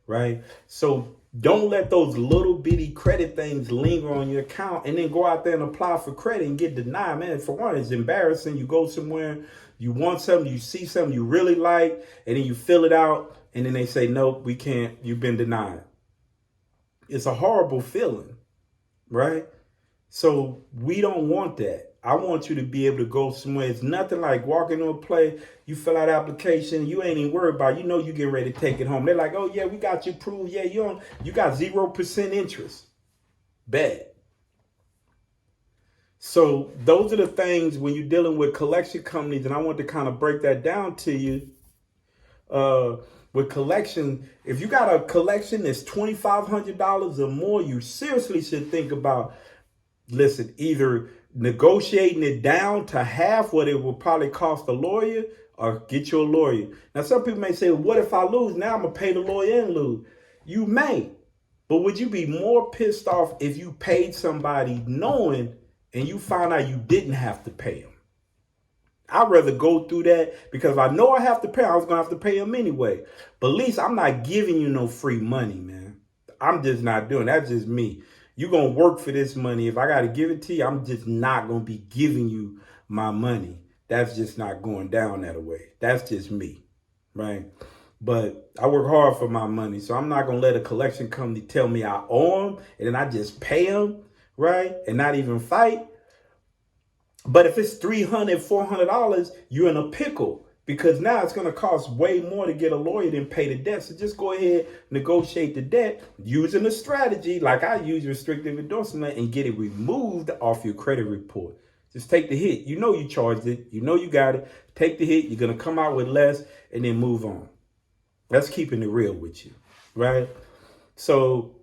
right? So don't let those little bitty credit things linger on your account and then go out there and apply for credit and get denied. Man, for one, it's embarrassing. You go somewhere, you want something, you see something you really like, and then you fill it out, and then they say, nope, we can't, you've been denied. It's a horrible feeling, right? So we don't want that. I want you to be able to go somewhere. It's nothing like walking to a place, you fill out application, you ain't even worried about it. You know you get ready to take it home. They're like, oh yeah, we got you approved. Yeah, you got 0% interest. Bet. So those are the things when you're dealing with collection companies, and I want to kind of break that down to you. With collection, if you got a collection that's $2,500 or more, you seriously should think about, listen, either negotiating it down to half what it will probably cost a lawyer, or get you a lawyer. Now, some people may say, well, what if I lose? Now I'm going to pay the lawyer and lose. You may, but would you be more pissed off if you paid somebody knowing and you found out you didn't have to pay them? I'd rather go through that, because if I know I have to pay, I was going to have to pay them anyway. But at least I'm not giving you no free money, man. I'm just not doing that. That's just me. You're going to work for this money. If I got to give it to you, I'm just not going to be giving you my money. That's just not going down that way. That's just me, right? But I work hard for my money, so I'm not going to let a collection company tell me I owe them and then I just pay them, right? And not even fight. But if it's $300, $400, you're in a pickle, because now it's going to cost way more to get a lawyer than pay the debt. So just go ahead, negotiate the debt using a strategy like I use, restrictive endorsement, and get it removed off your credit report. Just take the hit. You know you charged it. You know you got it. Take the hit. You're going to come out with less and then move on. That's keeping it real with you, right? So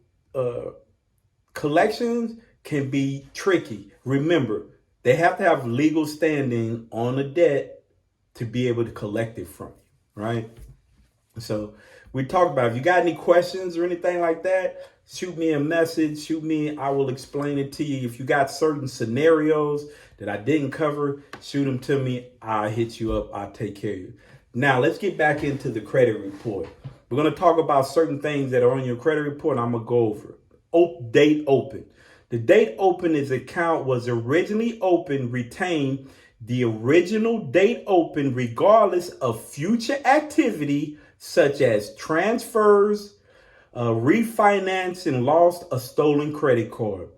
collections can be tricky. Remember, they have to have legal standing on a debt to be able to collect it from you, right? So we talked about, if you got any questions or anything like that, shoot me a message, shoot me, I will explain it to you. If you got certain scenarios that I didn't cover, shoot them to me. I'll hit you up. I'll take care of you. Now let's get back into the credit report. We're going to talk about certain things that are on your credit report. I'm going to go over. Date open. The date open is account was originally open, retain the original date open regardless of future activity such as transfers, refinance, and lost or stolen credit card.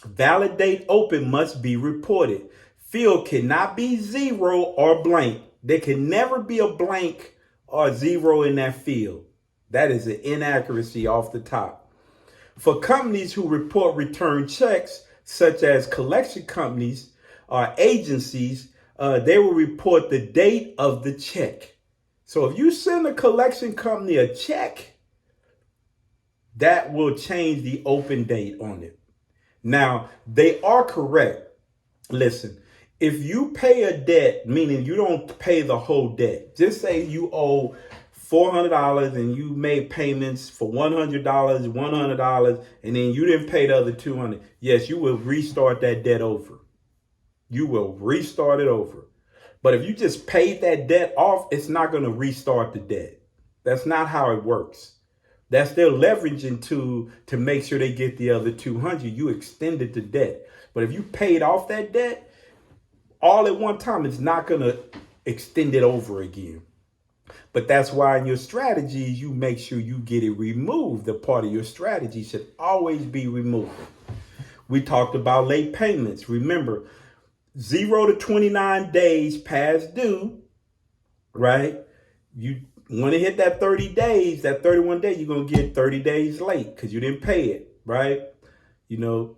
Valid date open must be reported. Field cannot be 0 or blank. There can never be a blank or 0 in that field. That is an inaccuracy off the top. For companies who report return checks, such as collection companies or agencies, they will report the date of the check. So if you send a collection company a check, that will change the open date on it. Now, they are correct. Listen, if you pay a debt, meaning you don't pay the whole debt, just say you owe $400 and you made payments for $100, and then you didn't pay the other $200. Yes, you will restart that debt over. You will restart it over. But if you just paid that debt off, it's not going to restart the debt. That's not how it works. That's their leveraging to make sure they get the other $200. You extended the debt. But if you paid off that debt all at one time, it's not going to extend it over again. But that's why in your strategies, you make sure you get it removed. The part of your strategy should always be removed. We talked about late payments. Remember, 0 to 29 days past due, right? You want to hit that 30 days, that 31 days, you're going to get 30 days late because you didn't pay it, right? You know,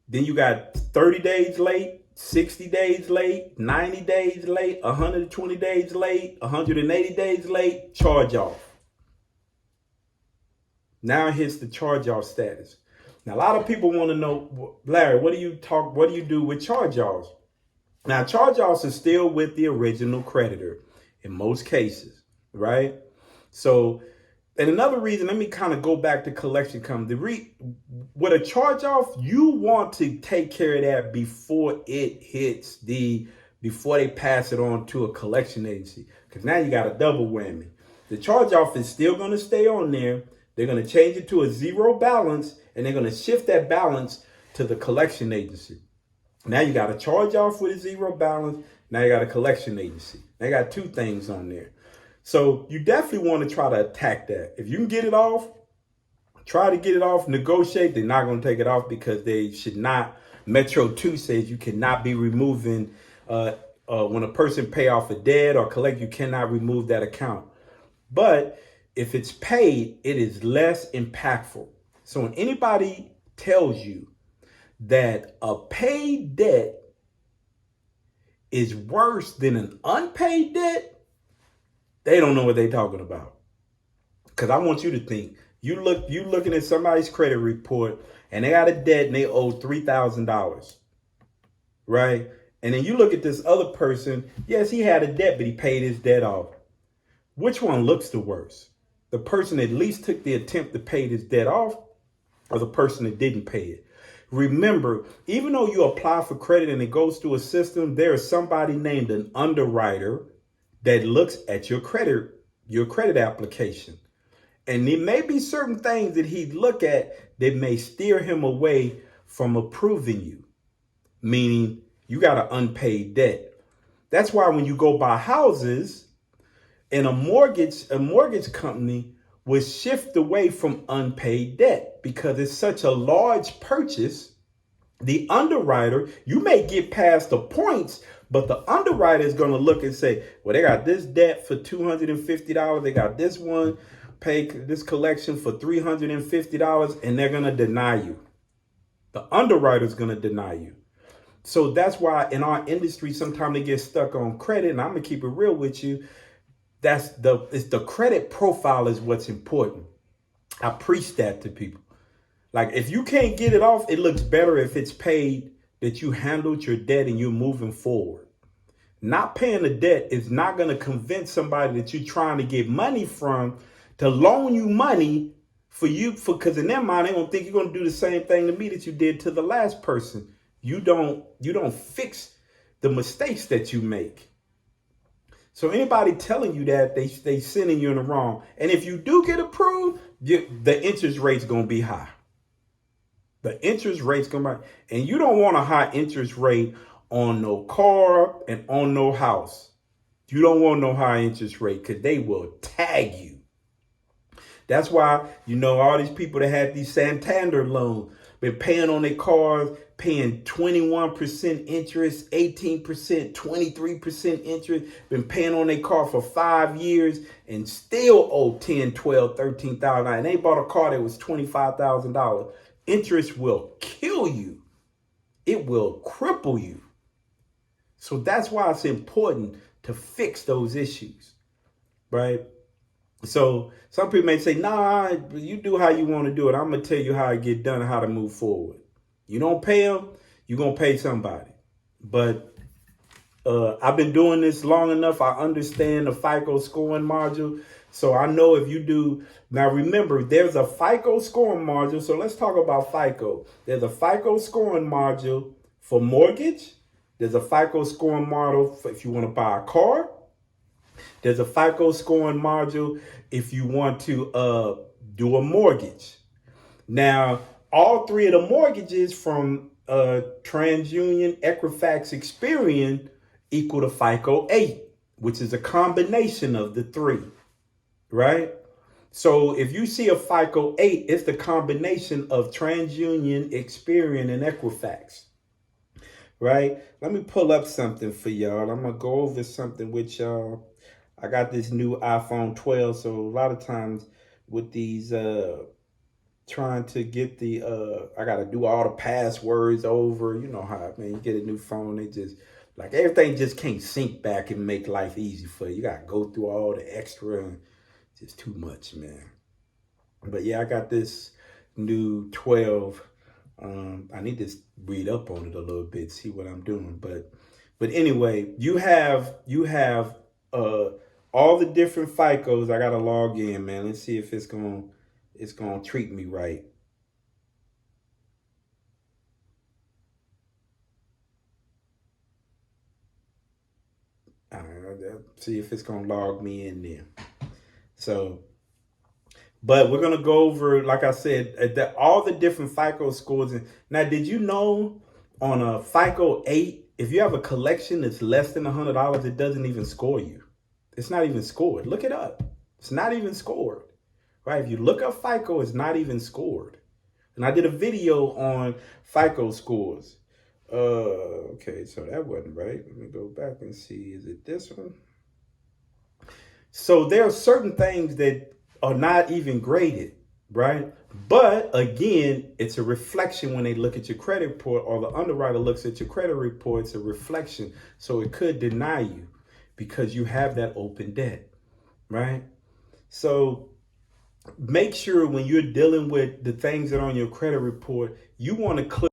then you got 30 days late, 60 days late, 90 days late, 120 days late, 180 days late, charge off. Now it hits the charge off status. Now, a lot of people want to know, Larry, what do you do with charge offs? Now, charge offs are still with the original creditor in most cases, right? So, and another reason, let me kind of go back to collection company. With a charge off, you want to take care of that before it hits before they pass it on to a collection agency. because now you got a double whammy. The charge off is still going to stay on there. They're going to change it to a zero balance, and they're going to shift that balance to the collection agency. Now you got a charge off with a zero balance. Now you got a collection agency. They got two things on there. So you definitely want to try to attack that. If you can get it off, try to get it off, negotiate. They're not going to take it off because they should not. Metro 2 says you cannot be removing, when a person pay off a debt or collect, you cannot remove that account. But if it's paid, it is less impactful. So when anybody tells you that a paid debt is worse than an unpaid debt, they don't know what they're talking about. Because I want you to think, you looking at somebody's credit report and they got a debt and they owe $3,000, right? And then you look at this other person, yes, he had a debt, but he paid his debt off. Which one looks the worst? The person that at least took the attempt to pay his debt off, or the person that didn't pay it? Remember, even though you apply for credit and it goes through a system, there is somebody named an underwriter that looks at your credit application. And there may be certain things that he'd look at that may steer him away from approving you, meaning you got an unpaid debt. That's why when you go buy houses, and a mortgage company will shift away from unpaid debt because it's such a large purchase. The underwriter, you may get past the points, but the underwriter is going to look and say, well, they got this debt for $250. They got this one, pay this collection for $350, and they're going to deny you. The underwriter is going to deny you. So that's why in our industry, sometimes they get stuck on credit. And I'm going to keep it real with you. It's the credit profile is what's important. I preach that to people. Like, if you can't get it off, it looks better if it's paid, that you handled your debt and you're moving forward. Not paying the debt is not going to convince somebody that you're trying to get money from to loan you money because in their mind, they don't think you're going to do the same thing to me that you did to the last person. You don't fix the mistakes that you make. So anybody telling you that, they sending you in the wrong. And if you do get approved, the interest rate's going to be high. The interest rate's going to be high. And you don't want a high interest rate on no car and on no house. You don't want no high interest rate because they will tag you. That's why, all these people that had these Santander loans, been paying on their cars, paying 21% interest, 18%, 23% interest, been paying on their car for 5 years and still owe $10,000, $12,000, $13,000. And they bought a car that was $25,000. Interest will kill you. It will cripple you. So that's why it's important to fix those issues, right? So some people may say, nah, you do how you want to do it. I'm going to tell you how to get done and how to move forward. You don't pay them, you're going to pay somebody. But I've been doing this long enough. I understand the FICO scoring module. So I know if you do. Now, remember, there's a FICO scoring module. So let's talk about FICO. There's a FICO scoring module for mortgage. There's a FICO scoring module for if you want to buy a car. There's a FICO scoring module if you want to do a mortgage. Now, all three of the mortgages from TransUnion, Equifax, Experian equal to FICO 8, which is a combination of the three, right? So if you see a FICO 8, it's the combination of TransUnion, Experian, and Equifax, right? Let me pull up something for y'all. I'm going to go over something with y'all. I got this new iPhone 12, so a lot of times with these trying to get I got to do all the passwords over. You know how, man, you get a new phone, they just, like, everything just can't sync back and make life easy for you. You got to go through all the extra, and just too much, man. But yeah, I got this new 12. I need to read up on it a little bit, see what I'm doing. But anyway, you have all the different FICOs. I gotta log in, man. Let's see if it's gonna treat me right. See if it's gonna log me in there. So, but we're gonna go over, like I said, all the different FICO scores. And now, did you know on a FICO 8, if you have a collection that's less than $100, it doesn't even score you. It's not even scored. Look it up. It's not even scored. Right? If you look up FICO, it's not even scored. And I did a video on FICO scores. Okay, so that wasn't right. Let me go back and see. Is it this one? So there are certain things that are not even graded, right? But again, it's a reflection when they look at your credit report, or the underwriter looks at your credit report. It's a reflection. So it could deny you because you have that open debt, right? So make sure when you're dealing with the things that are on your credit report, you want to click.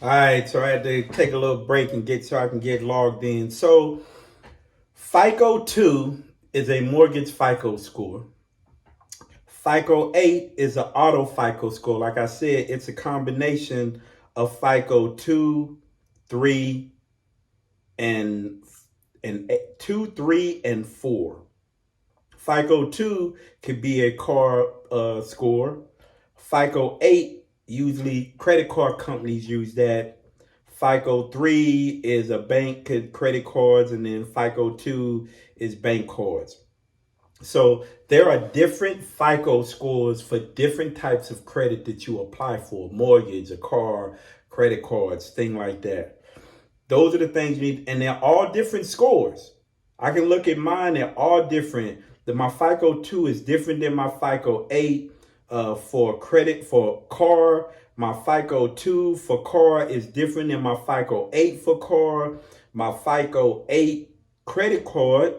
All right, so I had to take a little break and so I can get logged in. So FICO 2 is a mortgage FICO score. FICO 8 is an auto FICO score. Like I said, it's a combination of FICO 2, 3, and 2, 3, and 4. FICO 2 could be a car score. FICO 8, usually credit card companies use that. FICO 3 is a bank credit cards, and then FICO 2 is bank cards. So there are different FICO scores for different types of credit that you apply for: mortgage, a car, credit cards, thing like that. Those are the things you need, and they're all different scores. I can look at mine; they're all different. My FICO 2 is different than my FICO 8 for credit for car. My FICO 2 for car is different than my FICO 8 for car. My FICO 8 credit card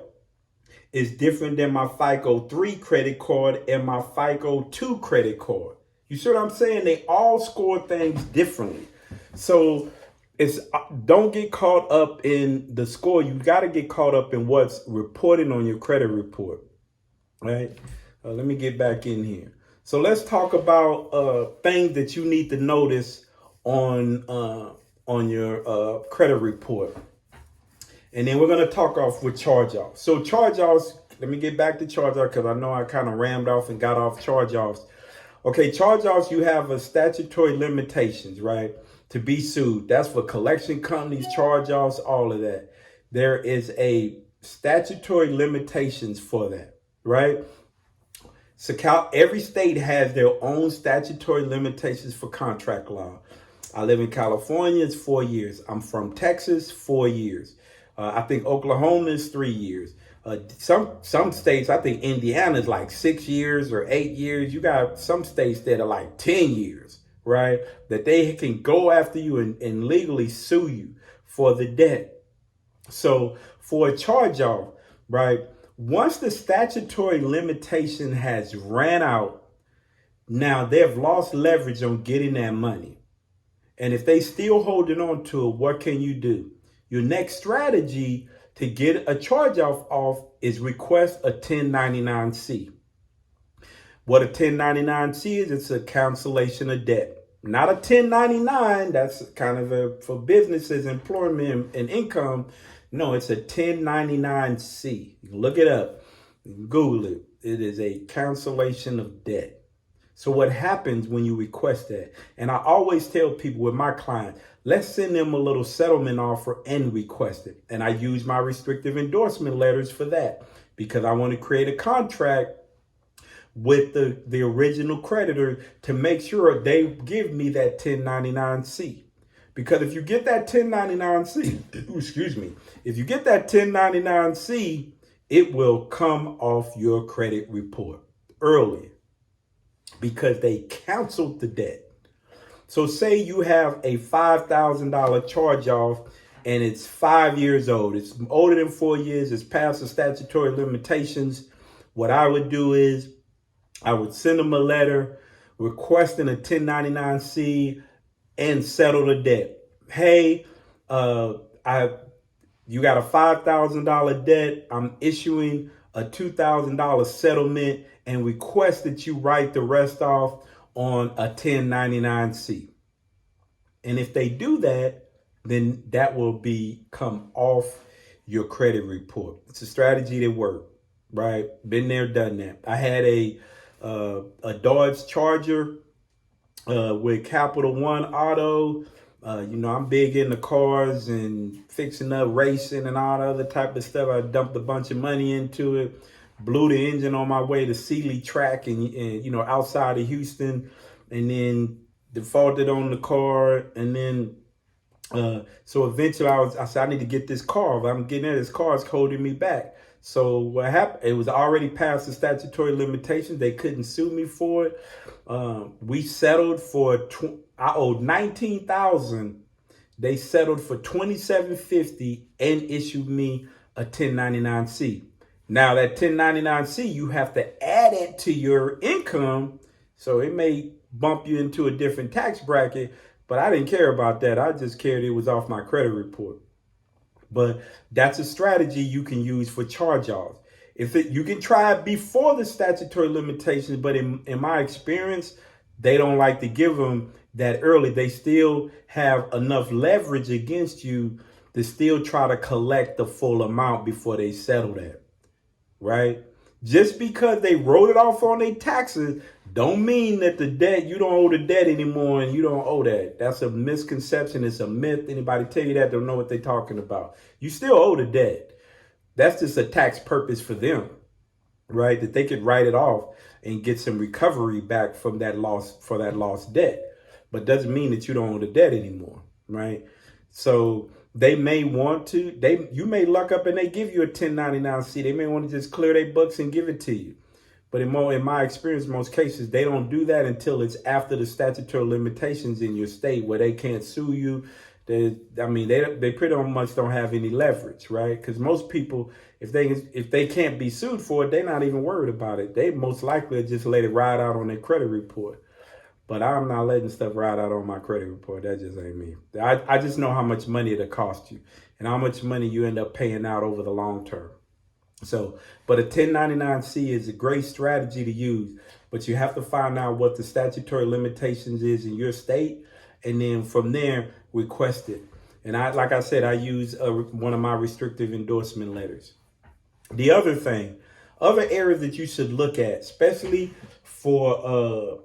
is different than my FICO 3 credit card and my FICO 2 credit card. You see what I'm saying? They all score things differently. So don't get caught up in the score. You got to get caught up in what's reported on your credit report. Right? Let me get back in here. So let's talk about things that you need to notice on your credit report. And then we're going to talk off with charge-offs. So charge-offs, let me get back to charge-offs because I know I kind of rammed off and got off charge-offs. Okay, charge-offs, you have a statutory limitations, right, to be sued. That's for collection companies, charge-offs, all of that. There is a statutory limitations for that, right? So every state has their own statutory limitations for contract law. I live in California, it's 4 years. I'm from Texas, 4 years. I think Oklahoma is 3 years. Some states, I think Indiana is like 6 years or 8 years. You got some states that are like 10 years, right? That they can go after you and legally sue you for the debt. So for a charge off, right? Once the statutory limitation has ran out, now they've lost leverage on getting that money. And if they still holding on to it, what can you do? Your next strategy to get a charge off is request a 1099-C. What a 1099-C is, it's a cancellation of debt. Not a 1099, that's kind of for businesses, employment, and income. No, it's a 1099-C. You can look it up, Google it. It is a cancellation of debt. So what happens when you request that? And I always tell people with my clients, let's send them a little settlement offer and request it. And I use my restrictive endorsement letters for that because I want to create a contract with the original creditor to make sure they give me that 1099-C. Because if you get that 1099-C, excuse me, if you get that 1099-C, it will come off your credit report early because they canceled the debt. So say you have a $5,000 charge off and it's 5 years old. It's older than 4 years. It's past the statutory limitations. What I would do is I would send them a letter requesting a 1099-C and settle the debt. Hey, you got a $5,000 debt. I'm issuing a $2,000 settlement and request that you write the rest off on a 1099-C. And if they do that, then that will come off your credit report. It's a strategy that worked, right? Been there, done that. I had a Dodge Charger with Capital One Auto. I'm big into cars and fixing up racing and all the other type of stuff. I dumped a bunch of money into it, blew the engine on my way to Sealy Track and outside of Houston, and then defaulted on the car. And then so eventually I said, I need to get this car. If I'm getting it, this car is holding me back. So what happened? It was already past the statutory limitations. They couldn't sue me for it. We settled for I owed $19,000. They settled for $2,750 and issued me a 1099-C. Now that 1099-C, you have to add it to your income, so it may bump you into a different tax bracket. But I didn't care about that. I just cared it was off my credit report. But that's a strategy you can use for charge-offs. You can try it before the statutory limitations, but in my experience, they don't like to give them that early. They still have enough leverage against you to still try to collect the full amount before they settle that, right? Just because they wrote it off on their taxes don't mean that the debt, you don't owe the debt anymore and you don't owe that. That's a misconception. It's a myth. Anybody tell you that don't know what they're talking about. You still owe the debt. That's just a tax purpose for them, right? That they could write it off and get some recovery back from that lost debt. But doesn't mean that you don't owe the debt anymore, right? So they may want to, you may luck up and they give you a 1099-C. They may want to just clear their books and give it to you. But in my experience, most cases, they don't do that until it's after the statutory limitations in your state where they can't sue you. They pretty much don't have any leverage, right? Because most people, if they can't be sued for it, they're not even worried about it. They most likely just let it ride out on their credit report. But I'm not letting stuff ride out on my credit report. That just ain't me. I just know how much money it'll cost you and how much money you end up paying out over the long term. So, but a 1099-C is a great strategy to use, but you have to find out what the statutory limitations is in your state, and then from there, request it. And like I said, I use one of my restrictive endorsement letters. The other areas that you should look at, especially for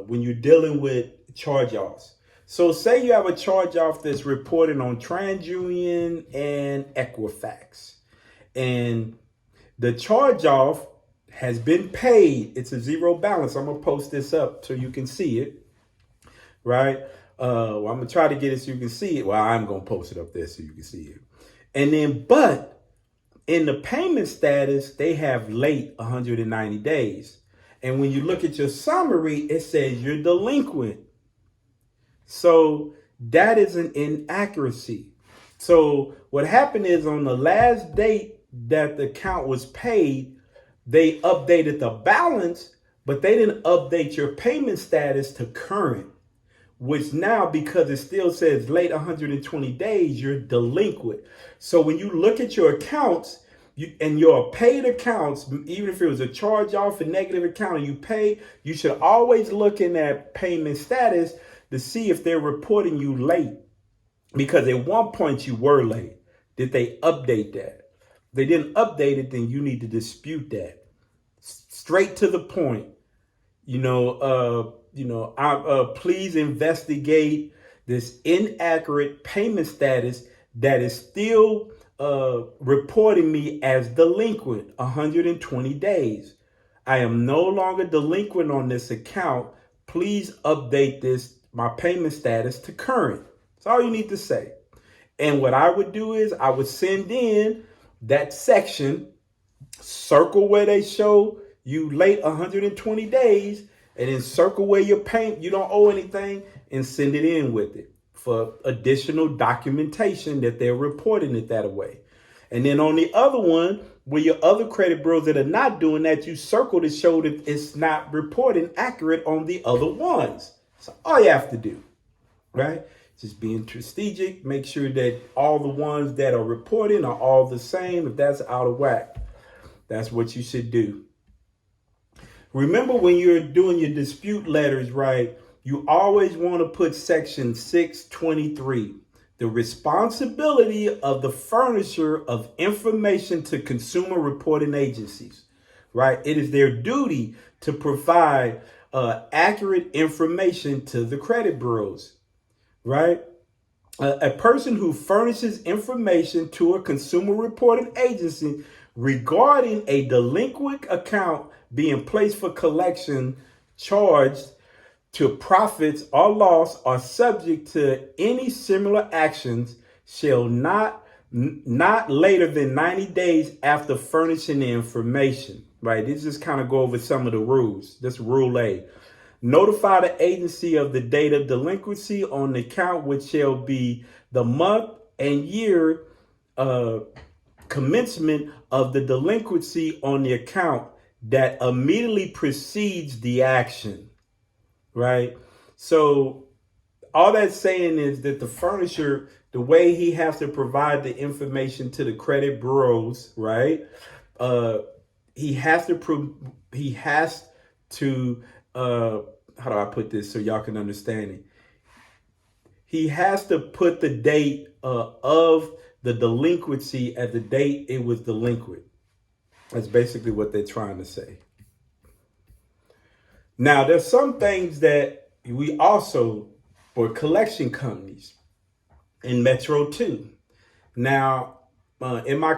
when you're dealing with charge-offs. So say you have a charge-off that's reported on TransUnion and Equifax. And the charge-off has been paid. It's a zero balance. I'm going to post this up so you can see it, right? I'm going to try to get it so you can see it. Well, I'm going to post it up there so you can see it. And then, but in the payment status, they have late 190 days. And when you look at your summary, it says you're delinquent. So that is an inaccuracy. So what happened is on the last date that the account was paid, they updated the balance, but they didn't update your payment status to current, which now, because it still says late 120 days, you're delinquent. So when you look at your accounts and your paid accounts, even if it was a charge off, a negative account, and you pay, you should always look in that payment status to see if they're reporting you late. Because at one point you were late. Did they update that? If they didn't update it, then you need to dispute that. Straight to the point. Please investigate this inaccurate payment status that is still reporting me as delinquent 120 days. I am no longer delinquent on this account. Please update my payment status to current. That's all you need to say. And what I would do is I would send in that section, circle where they show you late 120 days, and then circle where you're paying, you don't owe anything, and send it in with it for additional documentation that they're reporting it that way. And then on the other one, where your other credit bureaus that are not doing that, you circle to show that it's not reporting accurate on the other ones. So all you have to do, right? Just being strategic, make sure that all the ones that are reporting are all the same. If that's out of whack, that's what you should do. Remember, when you're doing your dispute letters, right, you always want to put section 623. the responsibility of the furnisher of information to consumer reporting agencies, right? It is their duty to provide accurate information to the credit bureaus, right? A person who furnishes information to a consumer reporting agency regarding a delinquent account being placed for collection, charged to profits or loss, or subject to any similar actions shall not later than 90 days after furnishing the information. Right? This just kind of go over some of the rules. This rule A. Notify the agency of the date of delinquency on the account, which shall be the month and year commencement of the delinquency on the account that immediately precedes the action, right? So all that's saying is that the furnisher, the way he has to provide the information to the credit bureaus, right? He has to how do I put this so y'all can understand it? He has to put the date of the delinquency at the date it was delinquent. That's basically what they're trying to say. Now, there's some things that we also, for collection companies in Metro 2. Now, in my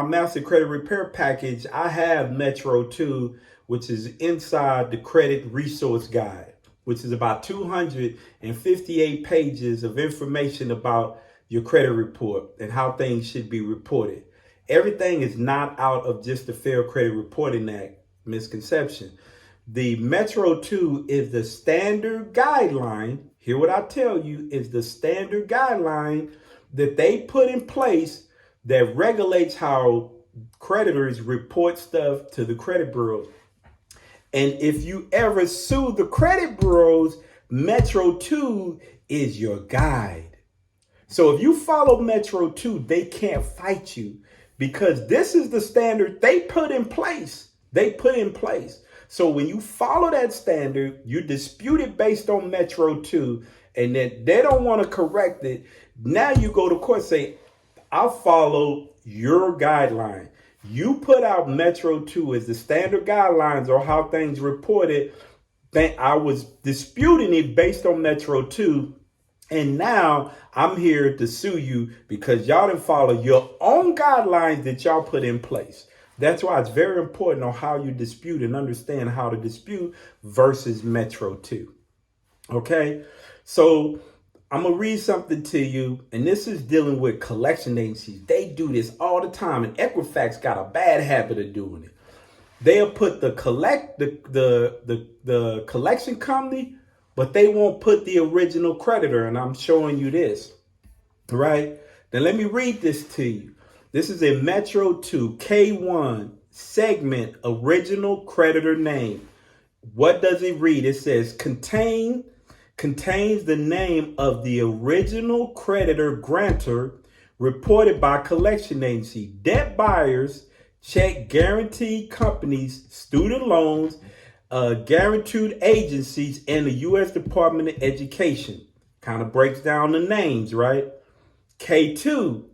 master credit repair package, I have Metro 2, which is inside the credit resource guide, which is about 258 pages of information about your credit report and how things should be reported. Everything is not out of just the Fair Credit Reporting Act misconception. The Metro 2 is the standard guideline. Hear what I tell you, is the standard guideline that they put in place that regulates how creditors report stuff to the credit bureaus. And if you ever sue the credit bureaus, Metro 2 is your guide. So if you follow Metro 2, they can't fight you because this is the standard they put in place. So when you follow that standard, you dispute it based on Metro 2, and then they don't want to correct it. Now you go to court, say, I'll follow your guideline. You put out Metro 2 as the standard guidelines or how things reported. I was disputing it based on Metro 2. And now I'm here to sue you because y'all didn't follow your own guidelines that y'all put in place. That's why it's very important on how you dispute and understand how to dispute versus Metro 2. Okay, so I'm going to read something to you, and this is dealing with collection agencies. They do this all the time, and Equifax got a bad habit of doing it. They'll put the collection company, but they won't put the original creditor, and I'm showing you this, right? Now let me read this to you. This is a Metro 2 K1 segment original creditor name. What does it read? It says contains the name of the original creditor grantor reported by collection agency, debt buyers, check guarantee companies, student loans, guaranteed agencies, and the U.S. Department of Education. Kind of breaks down the names, right? K2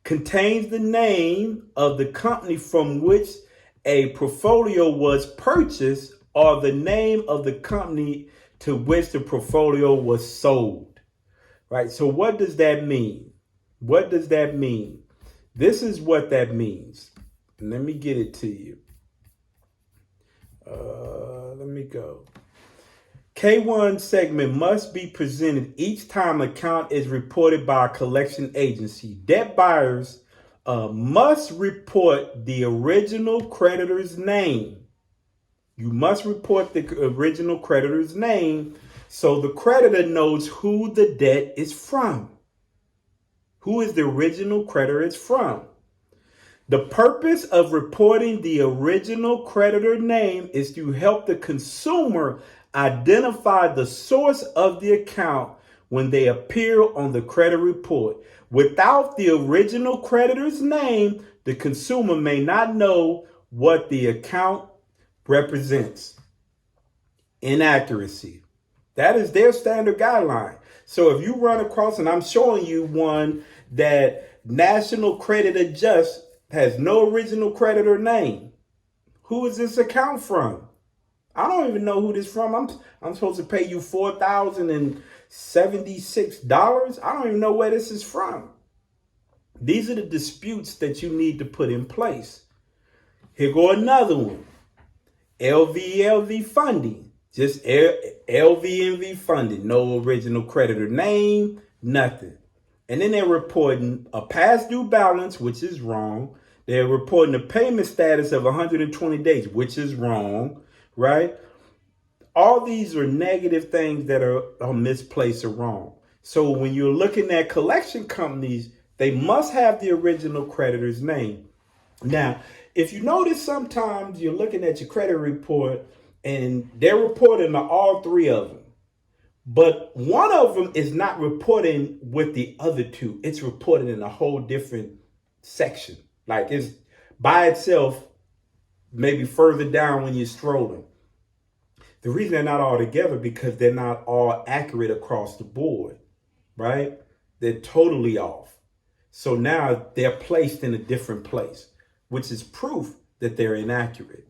contains the name of the company from which a portfolio was purchased or the name of the company to which the portfolio was sold, right? So what does that mean? What does that mean? This is what that means. Let me get it to you. Let me go. K1 segment must be presented each time account is reported by a collection agency. Debt buyers must report the original creditor's name. You must report the original creditor's name so the creditor knows who the debt is from. Who is the original creditor is from. The purpose of reporting the original creditor name is to help the consumer identify the source of the account when they appear on the credit report. Without the original creditor's name, the consumer may not know what the account represents. Inaccuracy. That is their standard guideline. So if you run across, and I'm showing you one that National Credit Adjust has no original creditor name. Who is this account from? I don't even know who this from. I'm supposed to pay you $4,076. I don't even know where this is from. These are the disputes that you need to put in place. Here go another one. LVLV funding. Just LVNV funding. No original creditor name, nothing. And then they're reporting a past due balance, which is wrong. They're reporting a payment status of 120 days, which is wrong, right? All these are negative things that are misplaced or wrong. So when you're looking at collection companies, they must have the original creditor's name. Now, if you notice, sometimes you're looking at your credit report and they're reporting on all three of them. But one of them is not reporting with the other two. It's reported in a whole different section. Like it's by itself, maybe further down when you're strolling. The reason they're not all together because they're not all accurate across the board, right? They're totally off. So now they're placed in a different place, which is proof that they're inaccurate.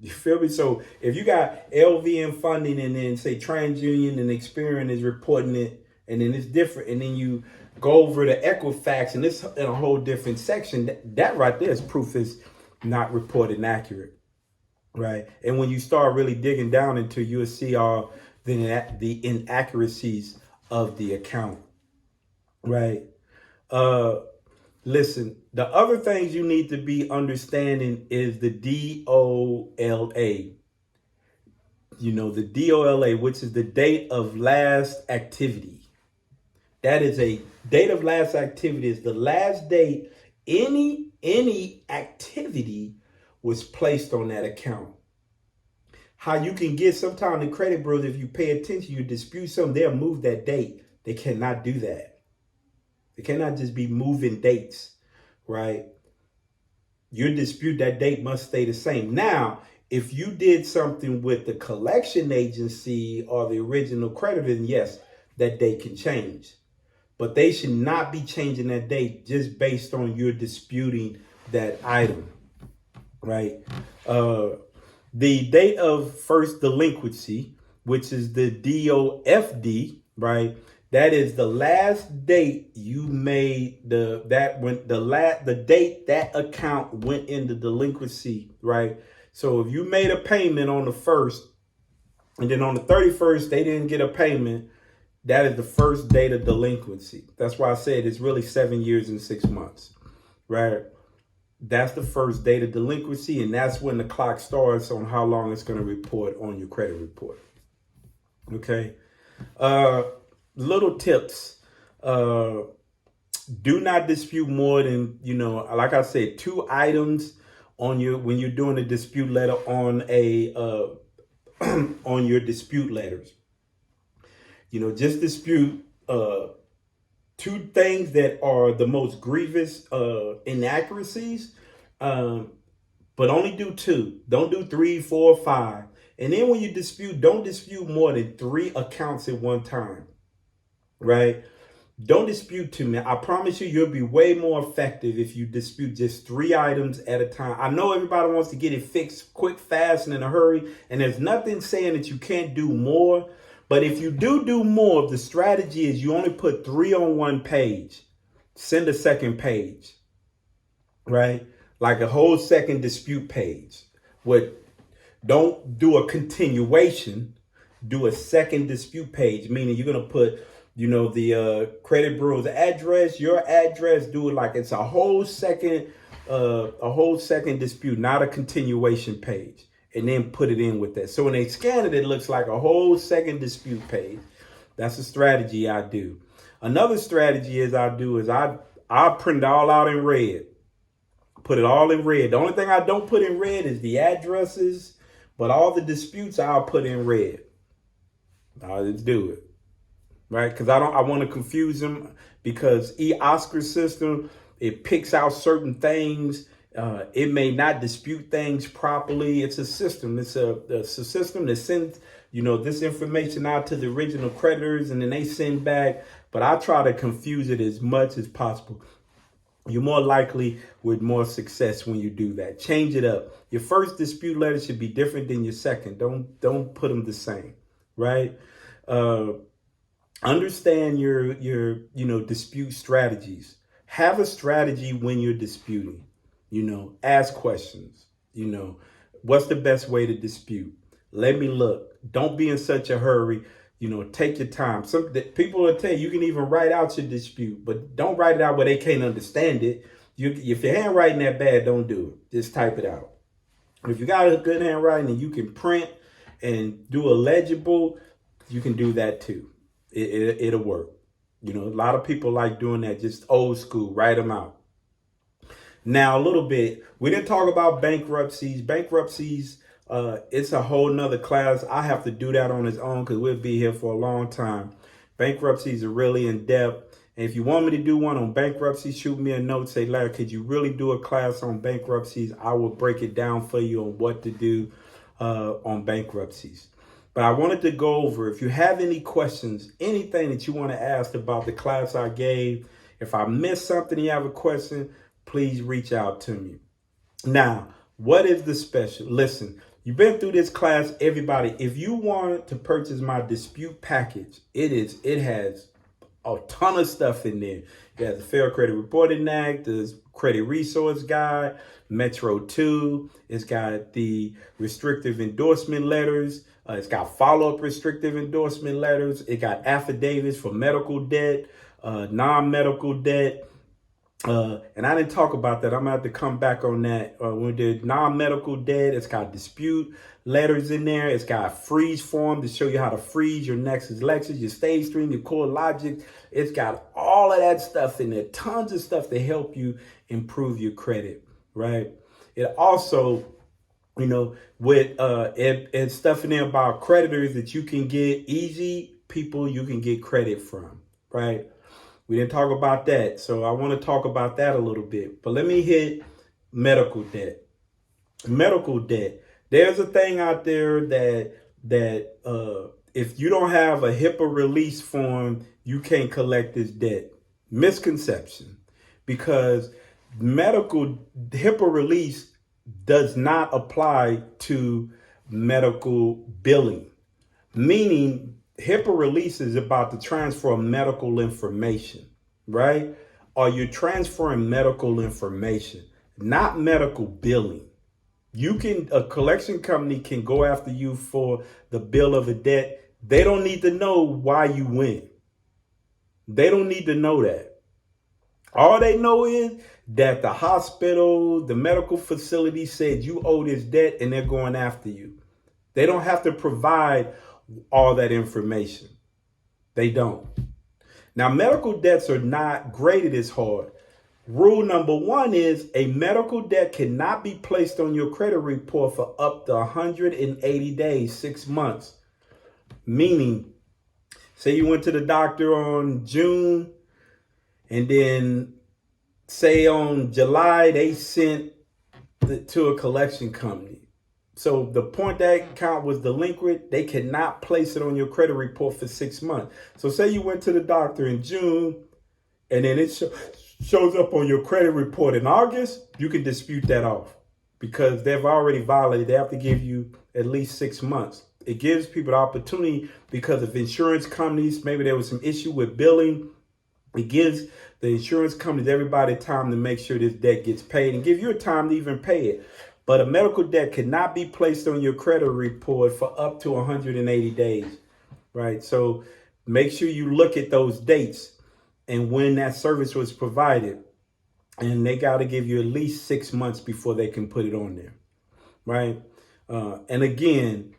You feel me? So if you got LVN funding and then say TransUnion and Experian is reporting it and then it's different, and then you go over to Equifax and it's in a whole different section, that right there is proof is not reported and accurate, right? And when you start really digging down into, you'll see all the inaccuracies of the account, right? Listen, the other things you need to be understanding is the DOLA. You know, the DOLA, which is the date of last activity. That is a date of last activity is the last date any activity was placed on that account. How you can get sometimes the credit bureaus, if you pay attention, you dispute something, they'll move that date. They cannot do that. They cannot just be moving dates, right? Your dispute, that date must stay the same. Now, if you did something with the collection agency or the original creditor, then yes, that date can change. But they should not be changing that date just based on your disputing that item, right? The date of first delinquency, which is the DOFD, right? That is the last date you made the date that account went into delinquency, right? So if you made a payment on the 1st and then on the 31st they didn't get a payment, that is the first date of delinquency. That's why I said it's really 7 years and 6 months, right? That's the first date of delinquency, and that's when the clock starts on how long it's going to report on your credit report. Okay. Little tips. Do not dispute more than, like I said, 2 items on your, when you're doing a dispute letter on a, on your dispute letters. Just dispute 2 things that are the most grievous inaccuracies, but only do 2. Don't do 3, 4, 5. And then when you dispute, don't dispute more than 3 accounts at one time. Right? Don't dispute too many. I promise you'll be way more effective if you dispute just 3 items at a time. I know everybody wants to get it fixed quick, fast, and in a hurry. And there's nothing saying that you can't do more. But if you do more, the strategy is you only put 3 on one page. Send a second page. Right? Like a whole second dispute page. Don't do a continuation. Do a second dispute page, meaning you're going to put the credit bureau's address, your address, do it like it's a whole second dispute, not a continuation page, and then put it in with that. So when they scan it, it looks like a whole second dispute page. That's a strategy I do. Another strategy I print it all out in red, put it all in red. The only thing I don't put in red is the addresses, but all the disputes I'll put in red. I'll just do it. Right? Because I want to confuse them, because Oscar system, it picks out certain things. It may not dispute things properly. It's a system. It's a system that this information out to the original creditors, and then they send back. But I try to confuse it as much as possible. You're more likely with more success when you do that. Change it up. Your first dispute letter should be different than your second. Don't put them the same, right? Understand your dispute strategies. Have a strategy when you're disputing. Ask questions. What's the best way to dispute? Let me look. Don't be in such a hurry. Take your time. Some people will tell you, you can even write out your dispute, but don't write it out where they can't understand it. If your handwriting that bad, don't do it. Just type it out. If you got a good handwriting and you can print and do a legible, you can do that too. It'll work. A lot of people like doing that, just old school, write them out. Now, a little bit, we didn't talk about bankruptcies. It's a whole nother class. I have to do that on its own because we'll be here for a long time. Bankruptcies are really in depth. And if you want me to do one on bankruptcy, shoot me a note. Say, Larry, could you really do a class on bankruptcies? I will break it down for you on what to do on bankruptcies. But I wanted to go over, if you have any questions, anything that you want to ask about the class I gave, if I missed something, you have a question, please reach out to me. Now, what is the special? Listen, you've been through this class, everybody. If you want to purchase my dispute package, it has a ton of stuff in there. It has the Fair Credit Reporting Act, the Credit Resource Guide, Metro 2. It's got the restrictive endorsement letters. It's got follow-up restrictive endorsement letters. It got affidavits for medical debt, non-medical debt. And I didn't talk about that. I'm gonna have to come back on that. When we did non-medical debt, it's got dispute letters in there. It's got freeze form to show you how to freeze your Nexus Lexus, your stage stream, your core logic. It's got all of that stuff in there. Tons of stuff to help you improve your credit, right? It also, with and stuff in there about creditors that you can get easy, people you can get credit from, right? We didn't talk about that. So I want to talk about that a little bit. But let me hit medical debt. Medical debt. There's a thing out there that if you don't have a HIPAA release form, you can't collect this debt. Misconception. Because medical HIPAA release does not apply to medical billing. Meaning HIPAA release is about the transfer of medical information, right? Or you're transferring medical information, not medical billing. A collection company can go after you for the bill of a debt. They don't need to know why you went. They don't need to know that. All they know is that the hospital, the medical facility said you owe this debt and they're going after you. They don't have to provide all that information. They don't. Now, medical debts are not graded as hard. Rule number 1 is a medical debt cannot be placed on your credit report for up to 180 days, 6 months. Meaning, say you went to the doctor on June, and then say on July, they sent to a collection company. So the point that account was delinquent, they cannot place it on your credit report for 6 months. So say you went to the doctor in June and then it shows up on your credit report in August, you can dispute that off because they've already violated. They have to give you at least 6 months. It gives people the opportunity because of insurance companies. Maybe there was some issue with billing. It gives the insurance companies, everybody, time to make sure this debt gets paid and give you a time to even pay it. But a medical debt cannot be placed on your credit report for up to 180 days, right? So make sure you look at those dates and when that service was provided. And they got to give you at least 6 months before they can put it on there, right? And again,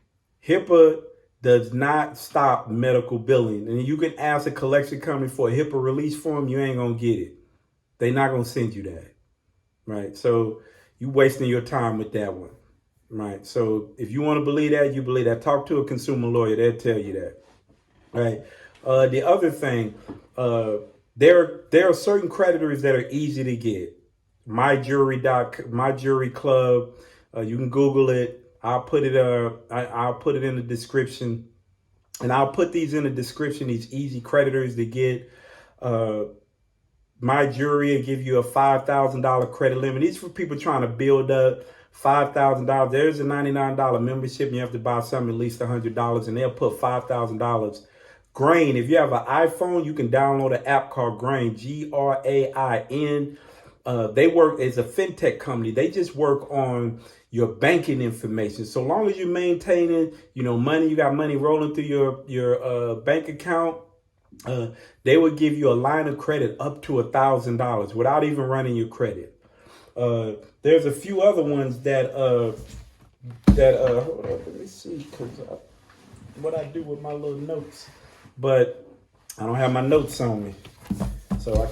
HIPAA does not stop medical billing. And you can ask a collection company for a HIPAA release form, you ain't going to get it. They're not going to send you that, right? So you wasting your time with that one, right? So if you want to believe that, you believe that. Talk to a consumer lawyer. They'll tell you that, right? The other thing, there are certain creditors that are easy to get. My Jury Club, you can Google it. I'll put it I'll put it in the description, and I'll put these in the description. These easy creditors to get. My Jury will give you a $5,000 credit limit. These for people trying to build up $5,000. There's a $99 membership, and you have to buy something at least $100, and they'll put $5,000. Grain, if you have an iPhone, you can download an app called Grain, Grain. They work as a fintech company. They just work on your banking information. So long as you're maintaining, money, you got money rolling through your bank account, they would give you a line of credit up to $1,000 without even running your credit. There's a few other ones that hold on, let me see, because what I do with my little notes, but I don't have my notes on me, so I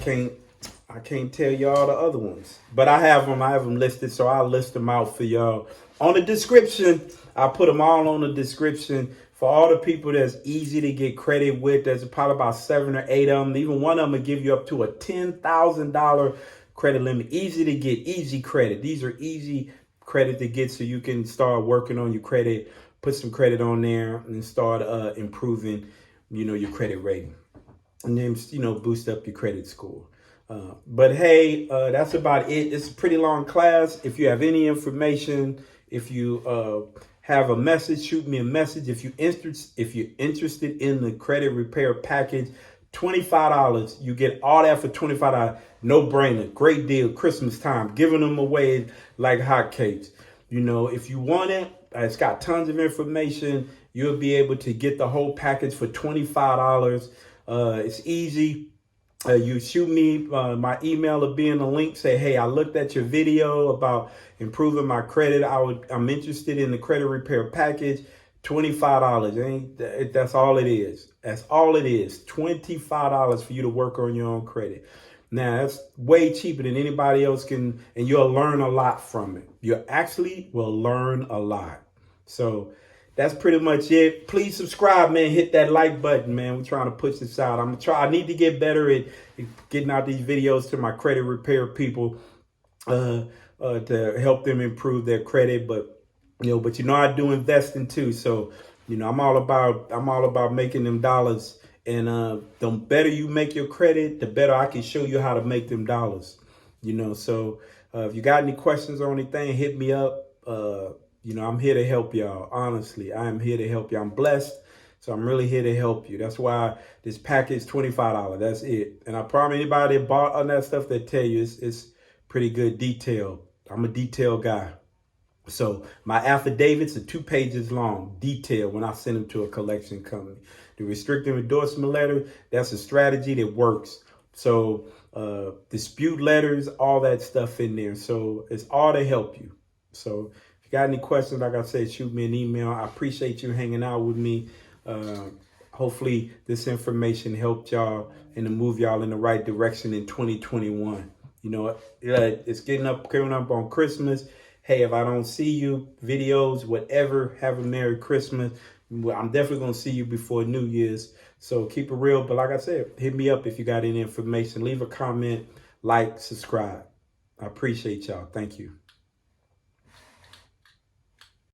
can't tell y'all the other ones, but I have them listed, so I'll list them out for y'all on the description. I'll put them all on the description. For all the people that's easy to get credit with, there's probably about 7 or 8 of them. Even one of them will give you up to a $10,000 credit limit. Easy to get, easy credit. These are easy credit to get so you can start working on your credit, put some credit on there, and start improving, your credit rating. And then, boost up your credit score. But hey, that's about it. It's a pretty long class. If you have any information, if you have a message, shoot me a message. If you're interested in the credit repair package, $25. You get all that for $25. No brainer. Great deal. Christmas time. Giving them away like hotcakes. If you want it, it's got tons of information. You'll be able to get the whole package for $25. It's easy. You shoot me, my email will be in the link. Say, hey, I looked at your video about improving my credit. I'm interested in the credit repair package. $25. That's all it is. That's all it is. $25 for you to work on your own credit. Now, that's way cheaper than anybody else can, and you'll learn a lot from it. You actually will learn a lot. So that's pretty much it. Please subscribe, man. Hit that like button, man. We're trying to push this out. I need to get better at getting out these videos to my credit repair people to help them improve their credit. But I do investing too. So I'm all about making them dollars. And the better you make your credit, the better I can show you how to make them dollars. So if you got any questions or anything, hit me up. I'm here to help y'all. Honestly, I am here to help you. I'm blessed, so I'm really here to help you. That's why this package is $25. That's it. And I promise anybody that bought on that stuff, they tell you it's pretty good detail. I'm a detail guy. So my affidavits are 2 pages long, detailed, when I send them to a collection company. The restrictive endorsement letter, that's a strategy that works. So dispute letters, all that stuff in there. So it's all to help you. So if you got any questions, like I said, shoot me an email. I appreciate you hanging out with me. Hopefully this information helped y'all and to move y'all in the right direction in 2021. It's coming up on Christmas. Hey, if I don't see you, videos, whatever, have a Merry Christmas. I'm definitely going to see you before New Year's. So keep it real. But like I said, hit me up if you got any information. Leave a comment, like, subscribe. I appreciate y'all. Thank you.